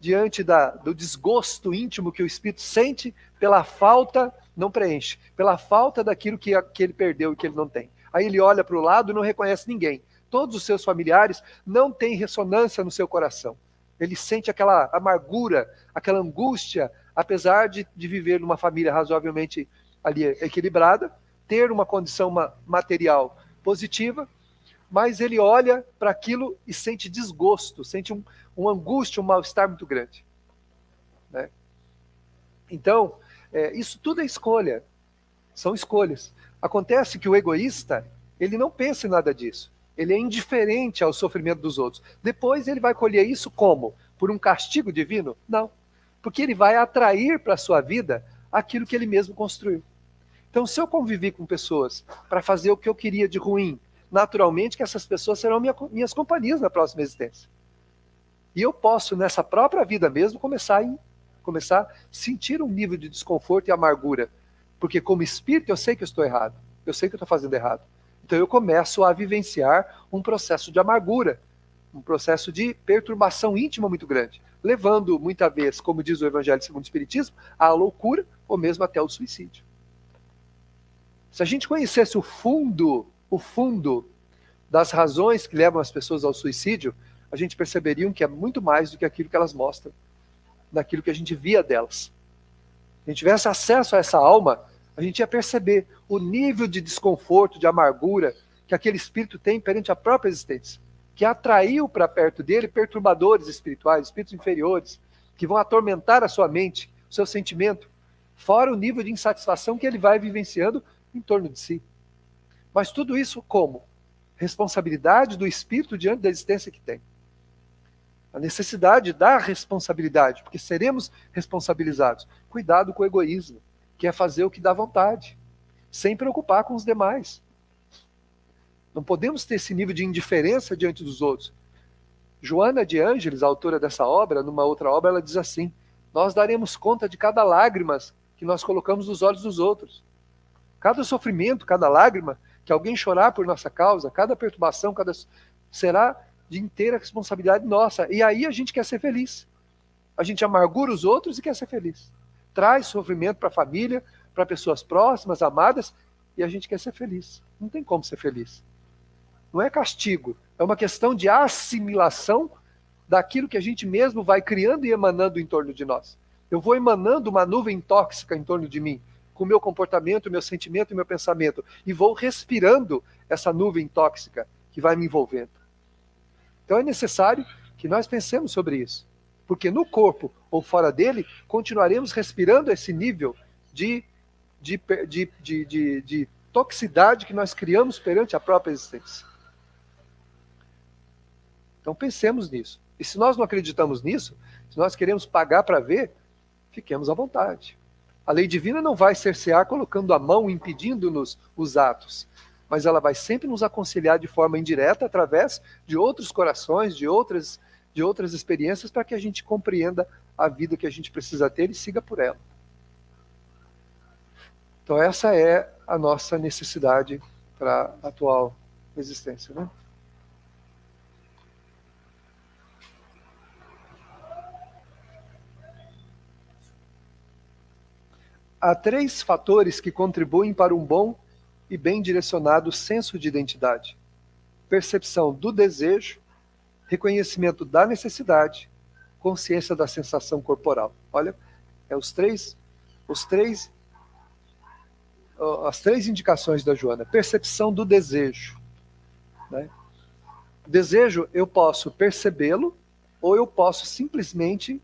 diante do desgosto íntimo que o espírito sente pela falta, não preenche, pela falta daquilo que ele perdeu e que ele não tem. Aí ele olha para o lado e não reconhece ninguém. Todos os seus familiares não têm ressonância no seu coração. Ele sente aquela amargura, aquela angústia, apesar de viver numa família razoavelmente ali equilibrada, ter uma condição material positiva, mas ele olha para aquilo e sente desgosto, sente uma angústia, um mal-estar muito grande. Né? Então, isso tudo é escolha, são escolhas. Acontece que o egoísta, ele não pensa em nada disso. Ele é indiferente ao sofrimento dos outros. Depois ele vai colher isso como? Por um castigo divino? Não. Porque ele vai atrair para a sua vida aquilo que ele mesmo construiu. Então, se eu convivi com pessoas para fazer o que eu queria de ruim, naturalmente que essas pessoas serão minhas companhias na próxima existência. E eu posso, nessa própria vida mesmo, começar a sentir um nível de desconforto e amargura. Porque como espírito eu sei que eu estou errado. Eu sei que eu estou fazendo errado. Então eu começo a vivenciar um processo de amargura, um processo de perturbação íntima muito grande, levando muitas vezes, como diz o Evangelho segundo o Espiritismo, à loucura ou mesmo até o suicídio. Se a gente conhecesse o fundo das razões que levam as pessoas ao suicídio, a gente perceberia que é muito mais do que aquilo que elas mostram, daquilo que a gente via delas. Se a gente tivesse acesso a essa alma, a gente ia perceber o nível de desconforto, de amargura que aquele espírito tem perante a própria existência, que atraiu para perto dele perturbadores espirituais, espíritos inferiores, que vão atormentar a sua mente, o seu sentimento, fora o nível de insatisfação que ele vai vivenciando em torno de si. Mas tudo isso como? Responsabilidade do espírito diante da existência que tem. A necessidade da responsabilidade, porque seremos responsabilizados. Cuidado com o egoísmo, que é fazer o que dá vontade, sem preocupar com os demais. Não podemos ter esse nível de indiferença diante dos outros. Joana de Ângeles, a autora dessa obra, numa outra obra, ela diz assim, nós daremos conta de cada lágrima que nós colocamos nos olhos dos outros. Cada sofrimento, cada lágrima que alguém chorar por nossa causa, cada perturbação, será de inteira responsabilidade nossa. E aí a gente quer ser feliz. A gente amargura os outros e quer ser feliz. Traz sofrimento para a família, para pessoas próximas, amadas, e a gente quer ser feliz. Não tem como ser feliz. Não é castigo, é uma questão de assimilação daquilo que a gente mesmo vai criando e emanando em torno de nós. Eu vou emanando uma nuvem tóxica em torno de mim, com o meu comportamento, meu sentimento e meu pensamento, e vou respirando essa nuvem tóxica que vai me envolvendo. Então é necessário que nós pensemos sobre isso, porque no corpo ou fora dele, continuaremos respirando esse nível de toxicidade que nós criamos perante a própria existência. Então pensemos nisso. E se nós não acreditamos nisso, se nós queremos pagar para ver, fiquemos à vontade. A lei divina não vai cercear colocando a mão, impedindo-nos os atos, mas ela vai sempre nos aconselhar de forma indireta através de outros corações, de outras experiências, para que a gente compreenda a vida que a gente precisa ter e siga por ela. Então essa é a nossa necessidade para a atual existência, né? Há 3 fatores que contribuem para um bom e bem direcionado senso de identidade. Percepção do desejo, reconhecimento da necessidade, consciência da sensação corporal. Olha, as três indicações da Joana. Percepção do desejo, né? Desejo, eu posso percebê-lo, ou eu posso simplesmente,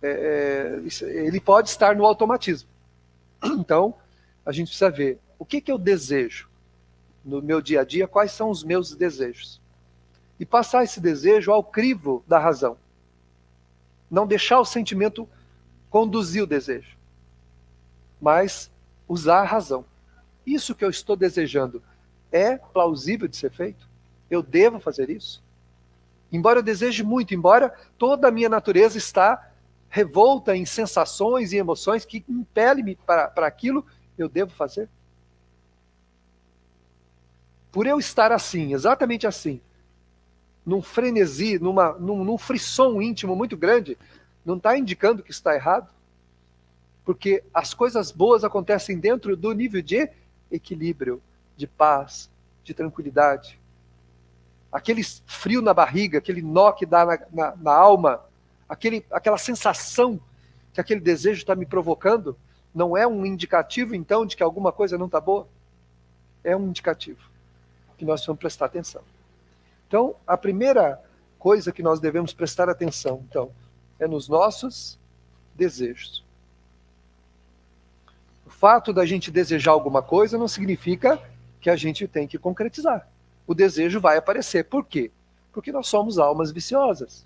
ele pode estar no automatismo. Então, a gente precisa ver o que eu desejo no meu dia a dia, quais são os meus desejos. E passar esse desejo ao crivo da razão. Não deixar o sentimento conduzir o desejo, mas usar a razão. Isso que eu estou desejando é plausível de ser feito? Eu devo fazer isso? Embora eu deseje muito, embora toda a minha natureza está revolta em sensações e emoções que impelem-me para aquilo, eu devo fazer? Por eu estar assim, exatamente assim, num frenesi, num frisson íntimo muito grande, não está indicando que está errado? Porque as coisas boas acontecem dentro do nível de equilíbrio, de paz, de tranquilidade. Aquele frio na barriga, aquele nó que dá na alma, aquela sensação que aquele desejo está me provocando, não é um indicativo, então, de que alguma coisa não está boa? É um indicativo que nós vamos prestar atenção. Então, a primeira coisa que nós devemos prestar atenção, então, é nos nossos desejos. O fato da gente desejar alguma coisa não significa que a gente tem que concretizar. O desejo vai aparecer. Por quê? Porque nós somos almas viciosas.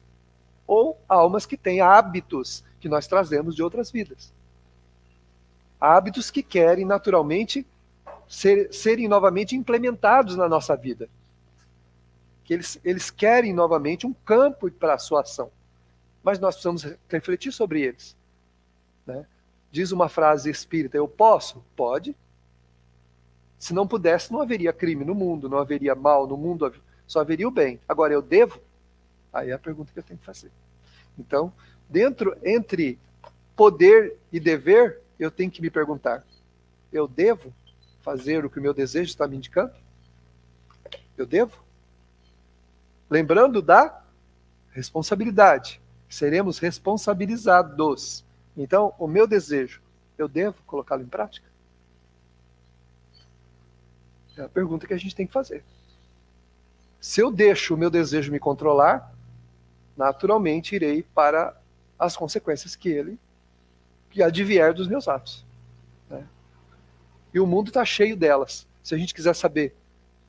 Ou almas que têm hábitos que nós trazemos de outras vidas. Hábitos que querem naturalmente serem novamente implementados na nossa vida. Que eles querem novamente um campo para a sua ação. Mas nós precisamos refletir sobre eles. Né? Diz uma frase espírita, eu posso? Pode. Se não pudesse, não haveria crime no mundo, não haveria mal no mundo, só haveria o bem. Agora, eu devo? Aí é a pergunta que eu tenho que fazer. Então, entre poder e dever, eu tenho que me perguntar, eu devo fazer o que o meu desejo está me indicando? Eu devo? Lembrando da responsabilidade. Seremos responsabilizados. Então, o meu desejo, eu devo colocá-lo em prática? É a pergunta que a gente tem que fazer. Se eu deixo o meu desejo me controlar, naturalmente irei para as consequências que advier dos meus atos. Né? E o mundo está cheio delas. Se a gente quiser saber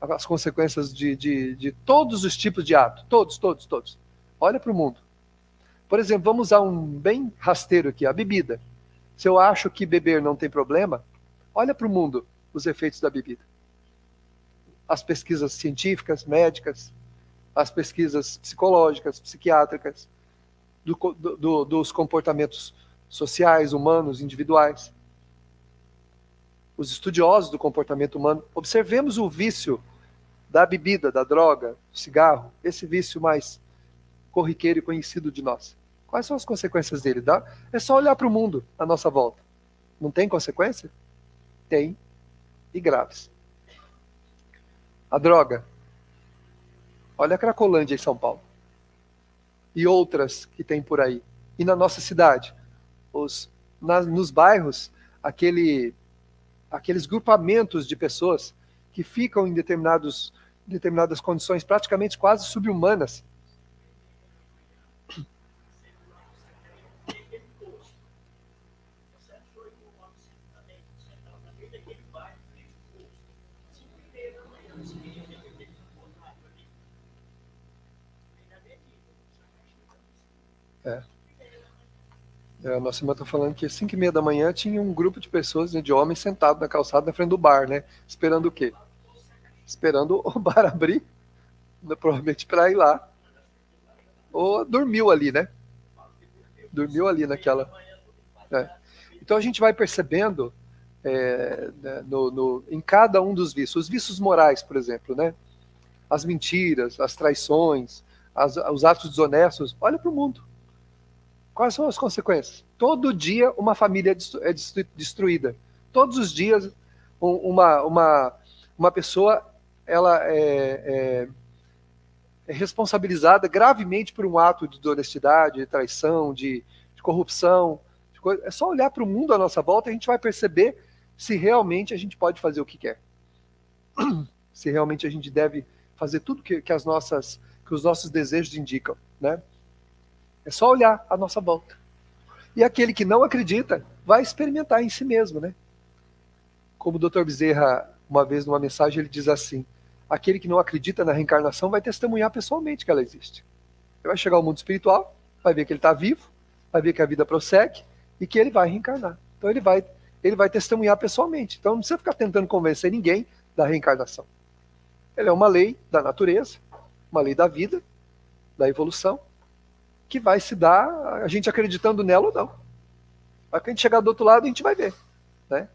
as consequências de todos os tipos de ato, todos. Olha para o mundo. Por exemplo, vamos usar um bem rasteiro aqui, a bebida. Se eu acho que beber não tem problema, olha para o mundo os efeitos da bebida. As pesquisas científicas, médicas, as pesquisas psicológicas, psiquiátricas, dos comportamentos sociais, humanos, individuais. Os estudiosos do comportamento humano, observemos o vício da bebida, da droga, do cigarro, esse vício mais corriqueiro e conhecido de nós. Quais são as consequências dele? É só olhar para o mundo à nossa volta. Não tem consequência? Tem, e graves. A droga. Olha a Cracolândia em São Paulo. E outras que tem por aí. E na nossa cidade. Nos bairros, aqueles grupamentos de pessoas que ficam em determinadas condições praticamente quase subhumanas. A nossa irmã está falando que às 5h30 da manhã tinha um grupo de pessoas, de homens, sentado na calçada na frente do bar, né? Esperando o quê? Esperando o bar abrir, provavelmente para ir lá. Ou dormiu ali, né? Dormiu ali naquela... Então a gente vai percebendo em cada um dos vícios. Os vícios morais, por exemplo, né? As mentiras, as traições, os atos desonestos. Olha para o mundo. Quais são as consequências? Todo dia uma família é destruída. Todos os dias uma pessoa ela é responsabilizada gravemente por um ato de desonestidade, de traição, de corrupção. É só olhar para o mundo à nossa volta e a gente vai perceber se realmente a gente pode fazer o que quer. Se realmente a gente deve fazer tudo que os nossos desejos indicam, né? É só olhar à nossa volta. E aquele que não acredita vai experimentar em si mesmo, né? Como o Dr. Bezerra, uma vez numa mensagem, ele diz assim: aquele que não acredita na reencarnação vai testemunhar pessoalmente que ela existe. Ele vai chegar ao mundo espiritual, vai ver que ele está vivo, vai ver que a vida prossegue e que ele vai reencarnar. Então ele vai testemunhar pessoalmente. Então não precisa ficar tentando convencer ninguém da reencarnação. Ele é uma lei da natureza, uma lei da vida, da evolução, que vai se dar a gente acreditando nela ou não. Para que a gente chegar do outro lado, a gente vai ver, né?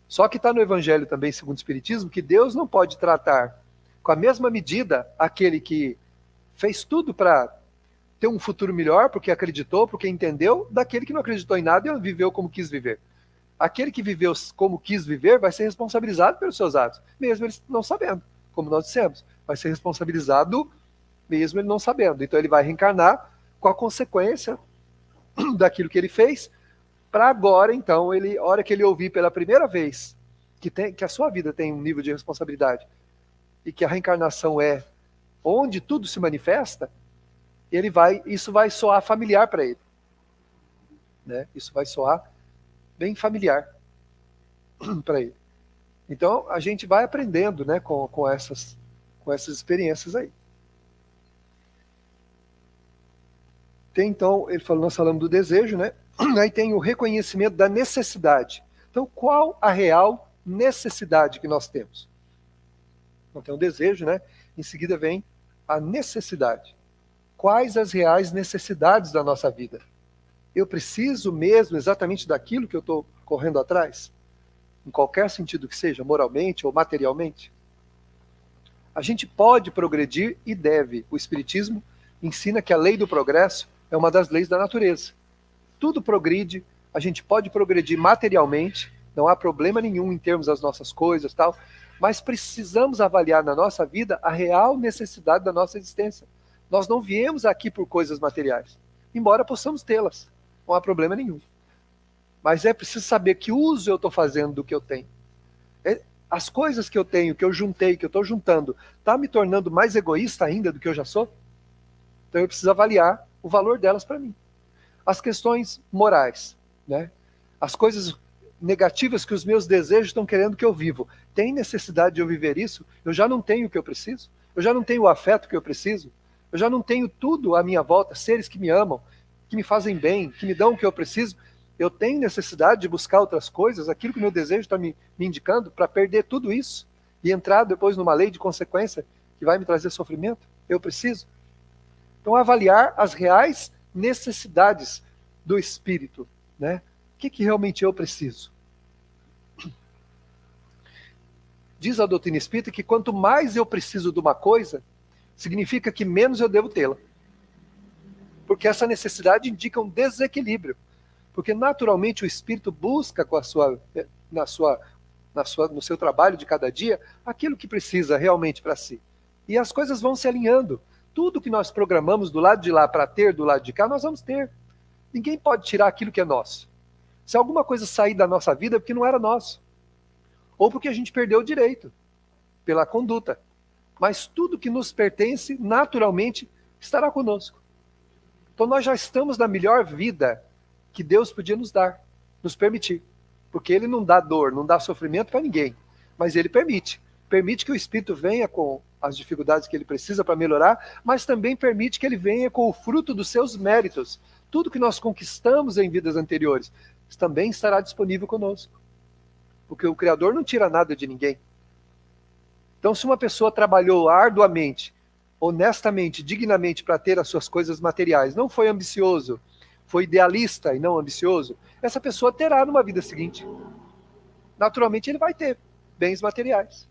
Só que está no Evangelho também, segundo o Espiritismo, que Deus não pode tratar com a mesma medida aquele que fez tudo para ter um futuro melhor, porque acreditou, porque entendeu, daquele que não acreditou em nada e viveu como quis viver. Aquele que viveu como quis viver vai ser responsabilizado pelos seus atos, mesmo ele não sabendo, como nós dissemos. Vai ser responsabilizado mesmo ele não sabendo. Então ele vai reencarnar com a consequência daquilo que ele fez, para agora, então, a hora que ele ouvir pela primeira vez que a sua vida tem um nível de responsabilidade e que a reencarnação é onde tudo se manifesta, isso vai soar familiar para ele, né? Isso vai soar bem familiar para ele. Então a gente vai aprendendo, né, com essas experiências aí. Tem então, nós falamos do desejo, né? Aí tem o reconhecimento da necessidade. Então, qual a real necessidade que nós temos? Então tem o desejo, né? Em seguida vem a necessidade. Quais as reais necessidades da nossa vida? Eu preciso mesmo exatamente daquilo que eu estou correndo atrás? Em qualquer sentido que seja, moralmente ou materialmente? A gente pode progredir e deve. O Espiritismo ensina que a lei do progresso é uma das leis da natureza. Tudo progride, a gente pode progredir materialmente, não há problema nenhum em termos das nossas coisas, tal, mas precisamos avaliar na nossa vida a real necessidade da nossa existência. Nós não viemos aqui por coisas materiais, embora possamos tê-las, não há problema nenhum. Mas é preciso saber que uso eu estou fazendo do que eu tenho. As coisas que eu tenho, que eu juntei, que eu estou juntando, está me tornando mais egoísta ainda do que eu já sou? Então eu preciso avaliar o valor delas para mim. As questões morais, né? As coisas negativas que os meus desejos estão querendo que eu vivo. Tem necessidade de eu viver isso? Eu já não tenho o que eu preciso? Eu já não tenho o afeto que eu preciso? Eu já não tenho tudo à minha volta, seres que me amam, que me fazem bem, que me dão o que eu preciso? Eu tenho necessidade de buscar outras coisas, aquilo que o meu desejo está me indicando, para perder tudo isso e entrar depois numa lei de consequência que vai me trazer sofrimento? Eu preciso? Então, avaliar as reais necessidades do espírito, né? O que realmente eu preciso? Diz a doutrina espírita que quanto mais eu preciso de uma coisa, significa que menos eu devo tê-la. Porque essa necessidade indica um desequilíbrio. Porque naturalmente o espírito busca no seu trabalho de cada dia aquilo que precisa realmente para si. E as coisas vão se alinhando. Tudo que nós programamos do lado de lá para ter do lado de cá, nós vamos ter. Ninguém pode tirar aquilo que é nosso. Se alguma coisa sair da nossa vida é porque não era nosso. Ou porque a gente perdeu o direito, pela conduta. Mas tudo que nos pertence, naturalmente, estará conosco. Então nós já estamos na melhor vida que Deus podia nos dar, nos permitir. Porque Ele não dá dor, não dá sofrimento para ninguém. Mas Ele permite. Permite que o Espírito venha com as dificuldades que ele precisa para melhorar, mas também permite que ele venha com o fruto dos seus méritos. Tudo que nós conquistamos em vidas anteriores também estará disponível conosco. Porque o Criador não tira nada de ninguém. Então, se uma pessoa trabalhou arduamente, honestamente, dignamente para ter as suas coisas materiais, não foi ambicioso, foi idealista e não ambicioso, essa pessoa terá numa vida seguinte. Naturalmente, ele vai ter bens materiais.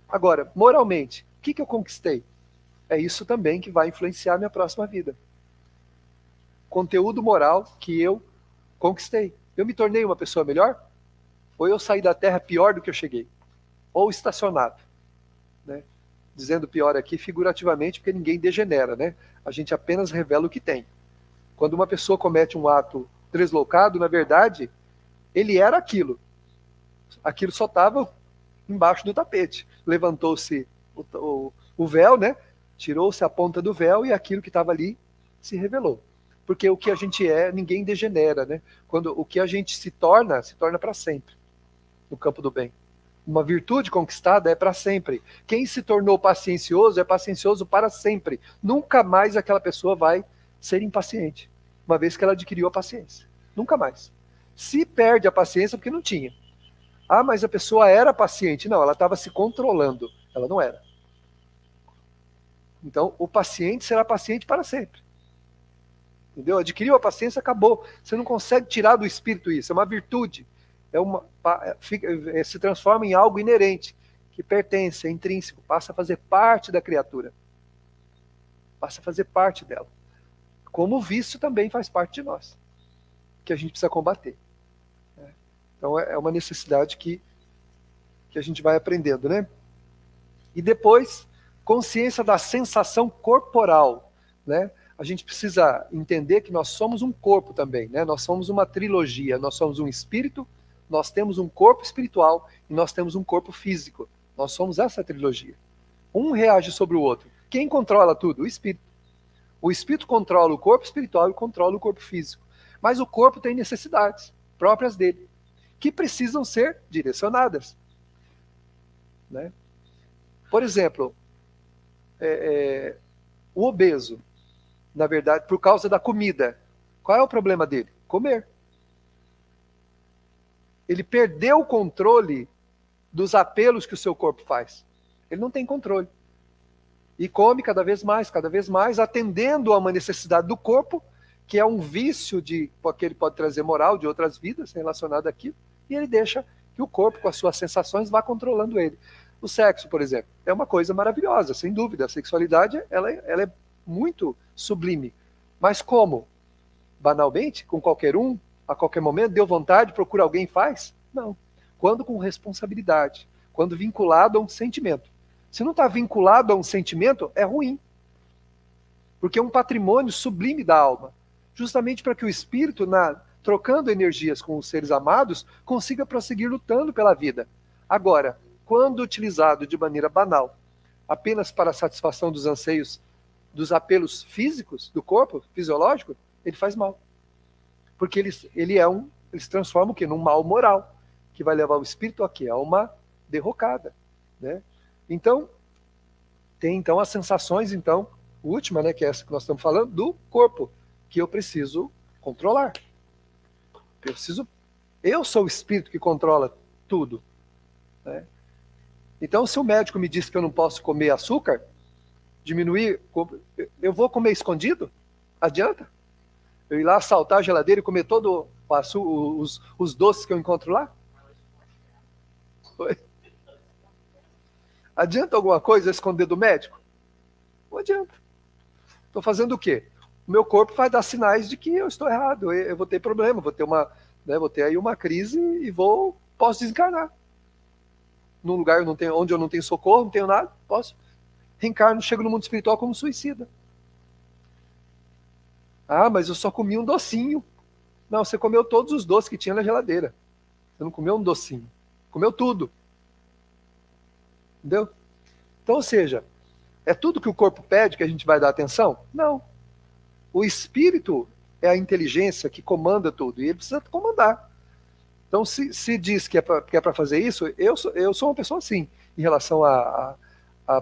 Agora, moralmente, o que eu conquistei? É isso também que vai influenciar a minha próxima vida. Conteúdo moral que eu conquistei. Eu me tornei uma pessoa melhor? Ou eu saí da Terra pior do que eu cheguei? Ou estacionado, né? dizendo pior aqui figurativamente, porque ninguém degenera, né? A gente apenas revela o que tem. Quando uma pessoa comete um ato deslocado, na verdade, ele era aquilo. Aquilo só estava embaixo do tapete. Levantou-se o véu, né? Tirou-se a ponta do véu e aquilo que estava ali se revelou. Porque o que a gente é, ninguém degenera, né? Quando o que a gente se torna para sempre no campo do bem. Uma virtude conquistada é para sempre. Quem se tornou paciencioso é paciencioso para sempre. Nunca mais aquela pessoa vai ser impaciente, uma vez que ela adquiriu a paciência. Nunca mais. Se perde a paciência porque não tinha. Ah, mas a pessoa era paciente. Não, ela estava se controlando. Ela não era. Então, o paciente será paciente para sempre. Entendeu? Adquiriu a paciência, acabou. Você não consegue tirar do espírito isso. É uma virtude. Se transforma em algo inerente, que pertence, é intrínseco, passa a fazer parte da criatura. Passa a fazer parte dela. Como o vício também faz parte de nós, que a gente precisa combater. Então é uma necessidade que a gente vai aprendendo, né? E depois, consciência da sensação corporal, né? A gente precisa entender que nós somos um corpo também, né? Nós somos uma trilogia, nós somos um espírito, nós temos um corpo espiritual e nós temos um corpo físico. Nós somos essa trilogia. Um reage sobre o outro. Quem controla tudo? O espírito. O espírito controla o corpo espiritual e controla o corpo físico. Mas o corpo tem necessidades próprias dele, que precisam ser direcionadas. Né? Por exemplo, o obeso, na verdade, por causa da comida, qual é o problema dele? Comer. Ele perdeu o controle dos apelos que o seu corpo faz. Ele não tem controle. E come cada vez mais, atendendo a uma necessidade do corpo, que é um vício que ele pode trazer moral de outras vidas relacionado àquilo, e ele deixa que o corpo, com as suas sensações, vá controlando ele. O sexo, por exemplo, é uma coisa maravilhosa, sem dúvida. A sexualidade, ela é muito sublime. Mas como? Banalmente, com qualquer um, a qualquer momento, deu vontade, procura alguém e faz? Não. Quando com responsabilidade, quando vinculado a um sentimento. Se não está vinculado a um sentimento, é ruim. Porque é um patrimônio sublime da alma. Justamente para que o espírito, trocando energias com os seres amados, consiga prosseguir lutando pela vida. Agora, quando utilizado de maneira banal, apenas para a satisfação dos anseios, dos apelos físicos, do corpo, fisiológico, ele faz mal. Porque ele se transforma o quê? Num mal moral, que vai levar o espírito a quê? A uma derrocada. Né? Então, tem então as sensações, então, última, né, que é essa que nós estamos falando, do corpo, que eu preciso controlar. Eu sou o espírito que controla tudo. Né? Então, se o médico me diz que eu não posso comer açúcar, diminuir, eu vou comer escondido? Adianta? Eu ir lá assaltar a geladeira e comer todos os doces que eu encontro lá? Adianta alguma coisa esconder do médico? Não adianta. Estou fazendo o quê? O meu corpo vai dar sinais de que eu estou errado, eu vou ter problema, vou ter aí uma crise e posso desencarnar. Num lugar onde eu não tenho socorro, não tenho nada, posso. Reencarno, chego no mundo espiritual como suicida. Ah, mas eu só comi um docinho. Não, você comeu todos os doces que tinha na geladeira. Você não comeu um docinho. Comeu tudo. Entendeu? Então, ou seja, é tudo que o corpo pede que a gente vai dar atenção? Não. O espírito é a inteligência que comanda tudo. E ele precisa comandar. Então, se diz que é para fazer isso, eu sou uma pessoa assim, em relação a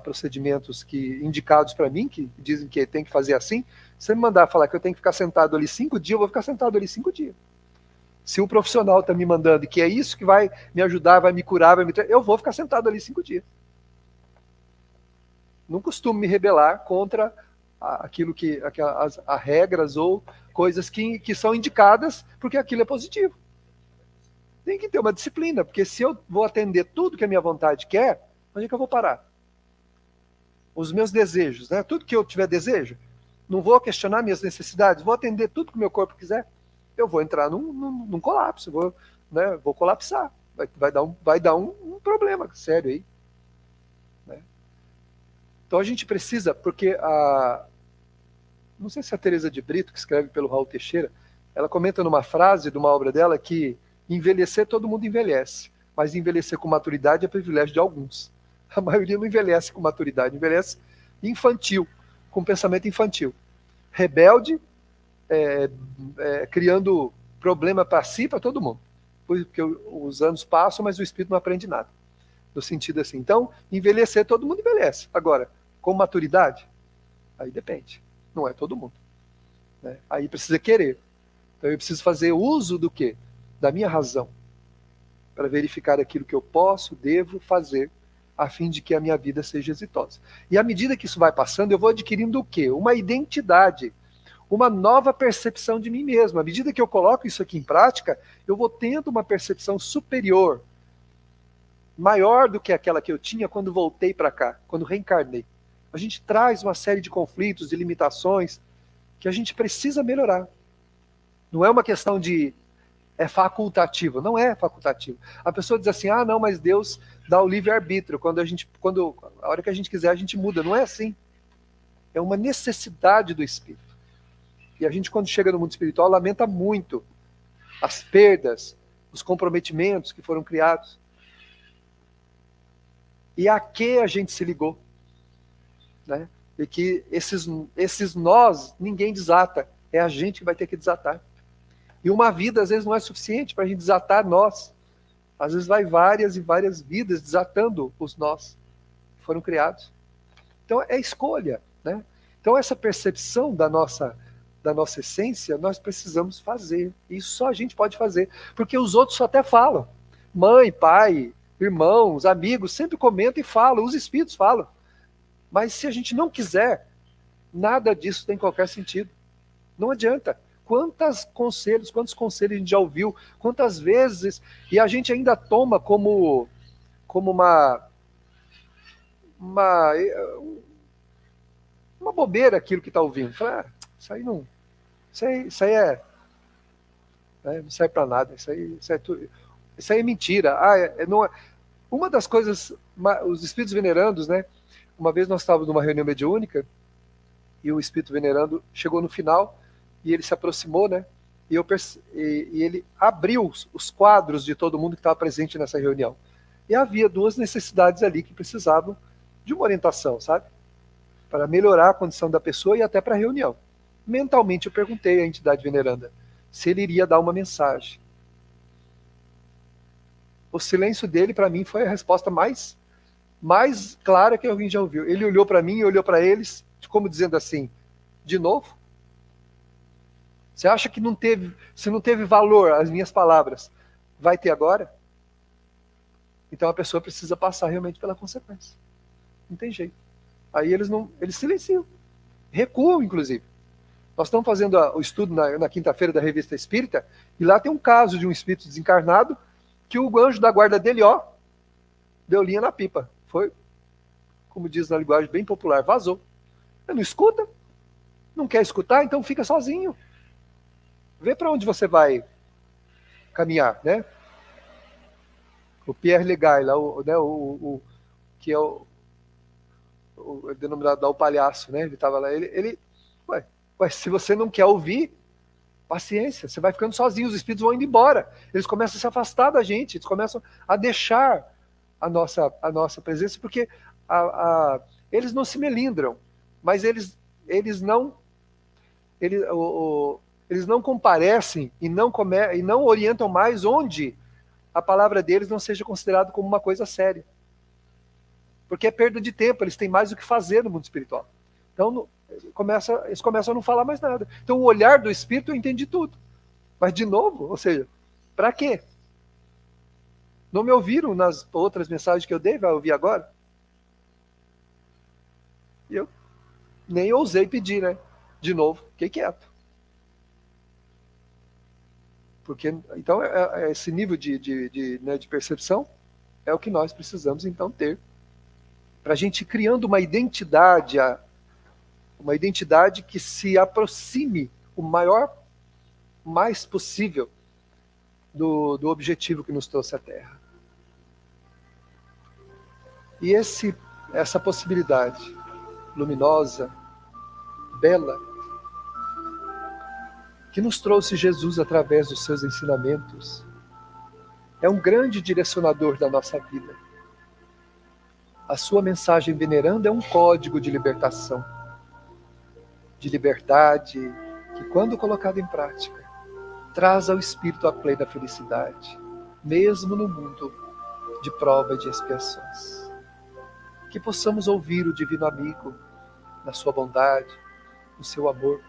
procedimentos indicados para mim, que dizem que tem que fazer assim. Se você me mandar falar que eu tenho que ficar sentado ali 5 dias, eu vou ficar sentado ali 5 dias. Se o profissional está me mandando que é isso que vai me ajudar, vai me curar, eu vou ficar sentado ali 5 dias. Não costumo me rebelar contra aquilo as regras ou coisas que são indicadas, porque aquilo é positivo. Tem que ter uma disciplina, porque se eu vou atender tudo que a minha vontade quer, onde é que eu vou parar? Os meus desejos, né? Tudo que eu tiver desejo, não vou questionar minhas necessidades, vou atender tudo que o meu corpo quiser, eu vou entrar num colapso, vou colapsar, vai dar um problema sério aí. Né? Então a gente precisa, porque não sei se é a Teresa de Brito, que escreve pelo Raul Teixeira, ela comenta numa frase de uma obra dela que envelhecer todo mundo envelhece, mas envelhecer com maturidade é privilégio de alguns. A maioria não envelhece com maturidade, envelhece infantil, com pensamento infantil. Rebelde, criando problema para si e para todo mundo. Porque os anos passam, mas o espírito não aprende nada. No sentido assim. Então, envelhecer, todo mundo envelhece. Agora, com maturidade, aí depende. Não é todo mundo. Né? Aí precisa querer. Então eu preciso fazer uso do quê? Da minha razão. Para verificar aquilo que eu posso, devo fazer, a fim de que a minha vida seja exitosa. E à medida que isso vai passando, eu vou adquirindo o quê? Uma identidade, uma nova percepção de mim mesmo. À medida que eu coloco isso aqui em prática, eu vou tendo uma percepção superior, maior do que aquela que eu tinha quando voltei para cá, quando reencarnei. A gente traz uma série de conflitos, de limitações, que a gente precisa melhorar. Não é uma questão de é facultativo. Não é facultativo. A pessoa diz assim, não, mas Deus dá o livre-arbítrio. A hora que a gente quiser, a gente muda. Não é assim. É uma necessidade do espírito. E a gente, quando chega no mundo espiritual, lamenta muito as perdas, os comprometimentos que foram criados. E a que a gente se ligou. Né? E que esses nós, ninguém desata. É a gente que vai ter que desatar. E uma vida, às vezes, não é suficiente para a gente desatar nós. Às vezes vai várias e várias vidas desatando os nós que foram criados. Então é escolha. Né? Então essa percepção da nossa essência, nós precisamos fazer. Isso só a gente pode fazer. Porque os outros só até falam. Mãe, pai, irmãos, amigos, sempre comentam e falam. Os espíritos falam. Mas se a gente não quiser, nada disso tem qualquer sentido. Não adianta. Quantos conselhos a gente já ouviu, quantas vezes, e a gente ainda toma como uma bobeira aquilo que está ouvindo. Fala, isso aí não. Isso aí não serve para nada, isso aí é mentira. Não é. Uma das coisas, os espíritos venerandos, né? Uma vez nós estávamos numa reunião mediúnica, e o espírito venerando chegou no final, e ele se aproximou, né? E ele abriu os quadros de todo mundo que estava presente nessa reunião. E havia duas necessidades ali que precisavam de uma orientação, sabe? Para melhorar a condição da pessoa e até para a reunião. Mentalmente eu perguntei à entidade veneranda se ele iria dar uma mensagem. O silêncio dele, para mim, foi a resposta mais clara que alguém já ouviu. Ele olhou para mim e olhou para eles, como dizendo assim, de novo? Você acha que se não teve valor as minhas palavras, vai ter agora? Então a pessoa precisa passar realmente pela consequência. Não tem jeito. Aí eles silenciam. Recuam, inclusive. Nós estamos fazendo o estudo na quinta-feira da Revista Espírita, e lá tem um caso de um espírito desencarnado que o anjo da guarda dele, deu linha na pipa. Foi, como diz na linguagem bem popular, vazou. Ele não escuta, não quer escutar, então fica sozinho. Vê para onde você vai caminhar, né? O Pierre Legai, lá, que é o denominado o palhaço, né? Ele estava lá, se você não quer ouvir, paciência, você vai ficando sozinho, os espíritos vão indo embora, eles começam a se afastar da gente, eles começam a deixar a nossa presença, porque eles não se melindram, mas eles não comparecem e não orientam mais onde a palavra deles não seja considerada como uma coisa séria. Porque é perda de tempo, eles têm mais o que fazer no mundo espiritual. Então, eles começam a não falar mais nada. Então, o olhar do espírito, eu entendi tudo. Mas, de novo, ou seja, para quê? Não me ouviram nas outras mensagens que eu dei, vai ouvir agora? E eu nem ousei pedir, né? De novo, fiquei quieto. Porque, então, esse nível de percepção é o que nós precisamos, então, ter. Para a gente ir criando uma identidade que se aproxime o mais possível do objetivo que nos trouxe à Terra. E essa possibilidade luminosa, bela, que nos trouxe Jesus através dos seus ensinamentos, é um grande direcionador da nossa vida. A sua mensagem veneranda é um código de libertação, de liberdade, que quando colocado em prática, traz ao espírito a plena felicidade, mesmo no mundo de prova e de expiações. Que possamos ouvir o Divino Amigo na sua bondade, no seu amor,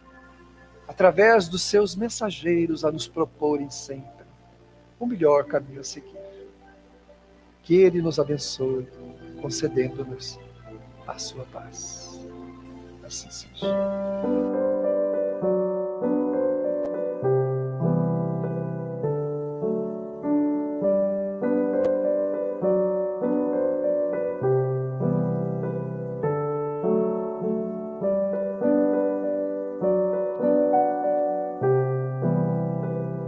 através dos seus mensageiros a nos proporem sempre o melhor caminho a seguir. Que Ele nos abençoe, concedendo-nos a sua paz. Assim seja.